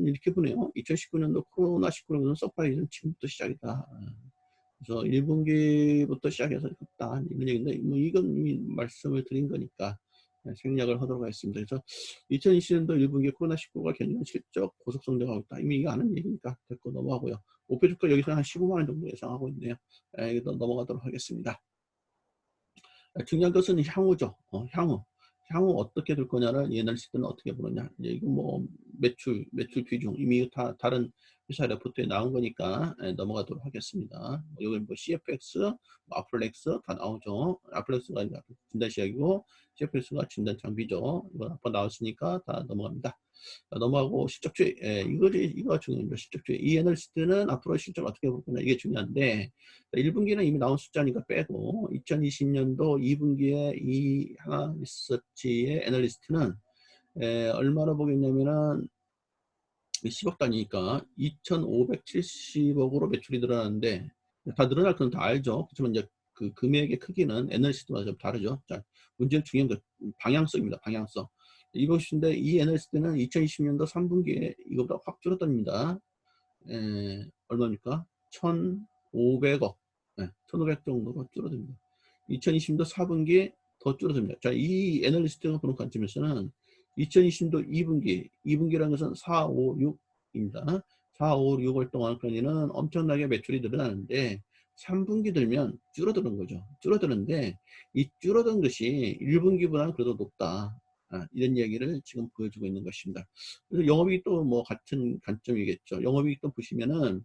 [SPEAKER 1] 이렇게 보네요. 2019년도 코로나19는 서프라이즈는 지금부터 시작이다. 그래서 1분기부터 시작해서 했다. 이런 얘기인데, 뭐 이건 이미 말씀을 드린 거니까 생략을 하도록 하겠습니다. 그래서 2020년도 1분기 코로나19가 견디는 실적 고속 성장하고 있다. 이미 이거 아는 얘기니까 됐고 넘어가고요. 목표 주가 여기서 한 15만 원 정도 예상하고 있네요. 이거 넘어가도록 하겠습니다. 중요한 것은 향후죠. 향후 어떻게 될 거냐를 애널리스트는 어떻게 보느냐. 이거 뭐 매출 비중 이미 다 다른 회사 레포트에 나온 거니까 넘어가도록 하겠습니다. 여기 뭐 CFX, 뭐 아플렉스 다 나오죠. 아플렉스가 진단 시약이고 CFX가 진단 장비죠. 이거 한번 나왔으니까 다 넘어갑니다. 넘어가고 실적주의, 이거 중요합니다. 실적주의. 이 애널리스트는 앞으로 실적 어떻게 볼 거냐 이게 중요한데 1분기는 이미 나온 숫자니까 빼고 2020년도 2분기에 이 하나 리서치의 애널리스트는 얼마나 보겠냐면은 10억 단위니까 2,570억으로 매출이 늘어나는데 다 늘어날 건 다 알죠. 그렇지만 이제 그 금액의 크기는 애널리스트마다 좀 다르죠. 자, 문제는 중요한 건 방향성입니다. 방향성. 이것인데 이 애널리스트는 2020년도 3분기에 이거보다 확 줄어듭니다. 얼마입니까? 1,500억. 1,500 정도로 줄어듭니다. 2020년도 4분기 더 줄어듭니다. 자, 이 애널리스트가 보는 관점에서는 2020년도 2분기라는 것은 4, 5, 6입니다. 4, 5, 6월 동안 그러니는 엄청나게 매출이 늘어나는데 3분기 들면 줄어드는 거죠. 줄어드는데 이 줄어든 것이 1분기보다는 그래도 높다. 이런 이야기를 지금 보여주고 있는 것입니다. 그래서 영업이익 또 뭐 같은 관점이겠죠. 영업이익 또 보시면은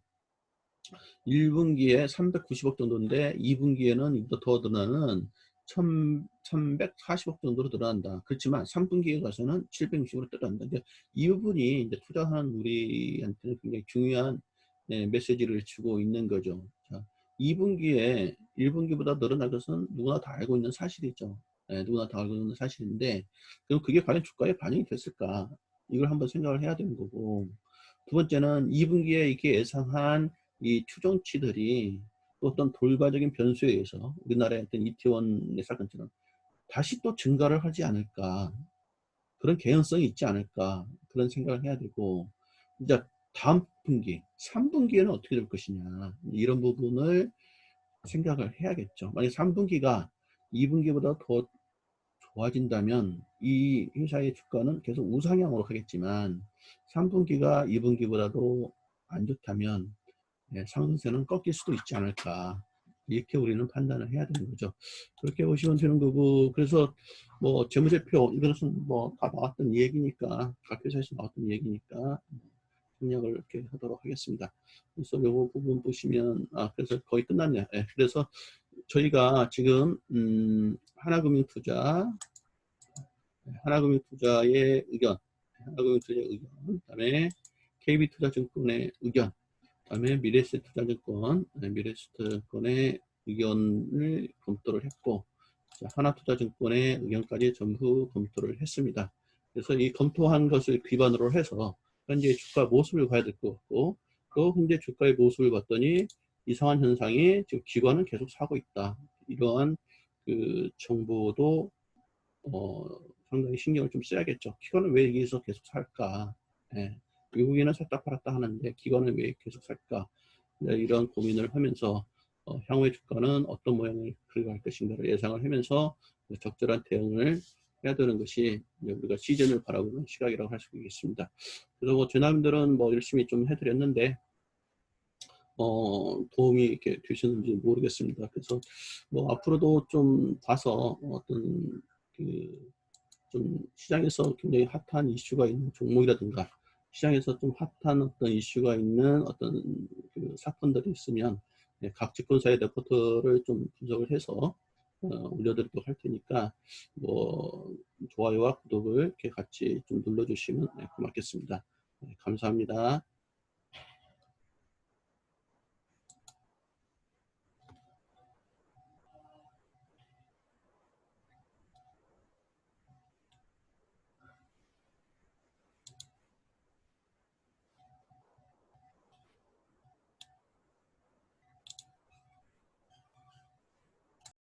[SPEAKER 1] 1분기에 390억 정도인데 2분기에는 이보다 더 늘어나는 1,140억 정도로 늘어난다. 그렇지만 3분기에 가서는 760으로 늘어난다. 이 부분이 이제 투자하는 우리한테는 굉장히 중요한 메시지를 주고 있는 거죠. 자, 2분기에 1분기보다 늘어날 것은 누구나 다 알고 있는 사실이죠. 누구나 다 알고 있는 사실인데 그럼 그게 과연 주가에 반영이 됐을까? 이걸 한번 생각을 해야 되는 거고 두 번째는 2분기에 이렇게 예상한 이 추정치들이 또 어떤 돌발적인 변수에 의해서 우리나라의 어떤 이태원의 사건처럼 다시 또 증가를 하지 않을까 그런 개연성이 있지 않을까 그런 생각을 해야 되고 이제 다음 분기 3분기에는 어떻게 될 것이냐 이런 부분을 생각을 해야겠죠. 만약 3분기가 2분기보다 더 좋아진다면 이 회사의 주가는 계속 우상향으로 가겠지만 3분기가 2분기보다도 안 좋다면 상승세는 꺾일 수도 있지 않을까 이렇게 우리는 판단을 해야 되는 거죠. 그렇게 보시면 되는 거고 그래서 뭐 재무제표 이것은 뭐 다 나왔던 얘기니까 각 회사에서 나왔던 얘기니까 공략을 이렇게 하도록 하겠습니다. 그래서 요거 부분 보시면, 그래서 거의 끝났네요. 예, 그래서 저희가 지금, 하나금융투자의 의견, 그 다음에 KB투자증권의 의견, 그 다음에 미래에셋투자증권의 의견을 검토를 했고, 하나투자증권의 의견까지 전부 검토를 했습니다. 그래서 이 검토한 것을 기반으로 해서 현재 주가 모습을 봐야 될 것 같고, 또 현재 주가의 모습을 봤더니 이상한 현상이 지금 기관은 계속 사고 있다. 이러한 그 정보도 상당히 신경을 좀 써야겠죠. 기관은 왜 여기서 계속 살까? 예. 외국인은 샀다 팔았다 하는데 기관은 왜 계속 살까? 이런 고민을 하면서 향후의 주가는 어떤 모양을 그려갈 것인가를 예상을 하면서 적절한 대응을 해야 되는 것이 우리가 시즌을 바라보는 시각이라고 할 수 있겠습니다. 그래서 뭐 저남들은 뭐 열심히 좀 해드렸는데 도움이 이렇게 되시는지 모르겠습니다. 그래서 뭐 앞으로도 좀 봐서 어떤 그 좀 시장에서 굉장히 핫한 이슈가 있는 종목이라든가 시장에서 좀 핫한 어떤 이슈가 있는 어떤 그 사건들이 있으면 각 증권사의 레포트를 좀 분석을 해서 올려드리도록 할 테니까 뭐 좋아요와 구독을 이렇게 같이 좀 눌러주시면 고맙겠습니다. 감사합니다.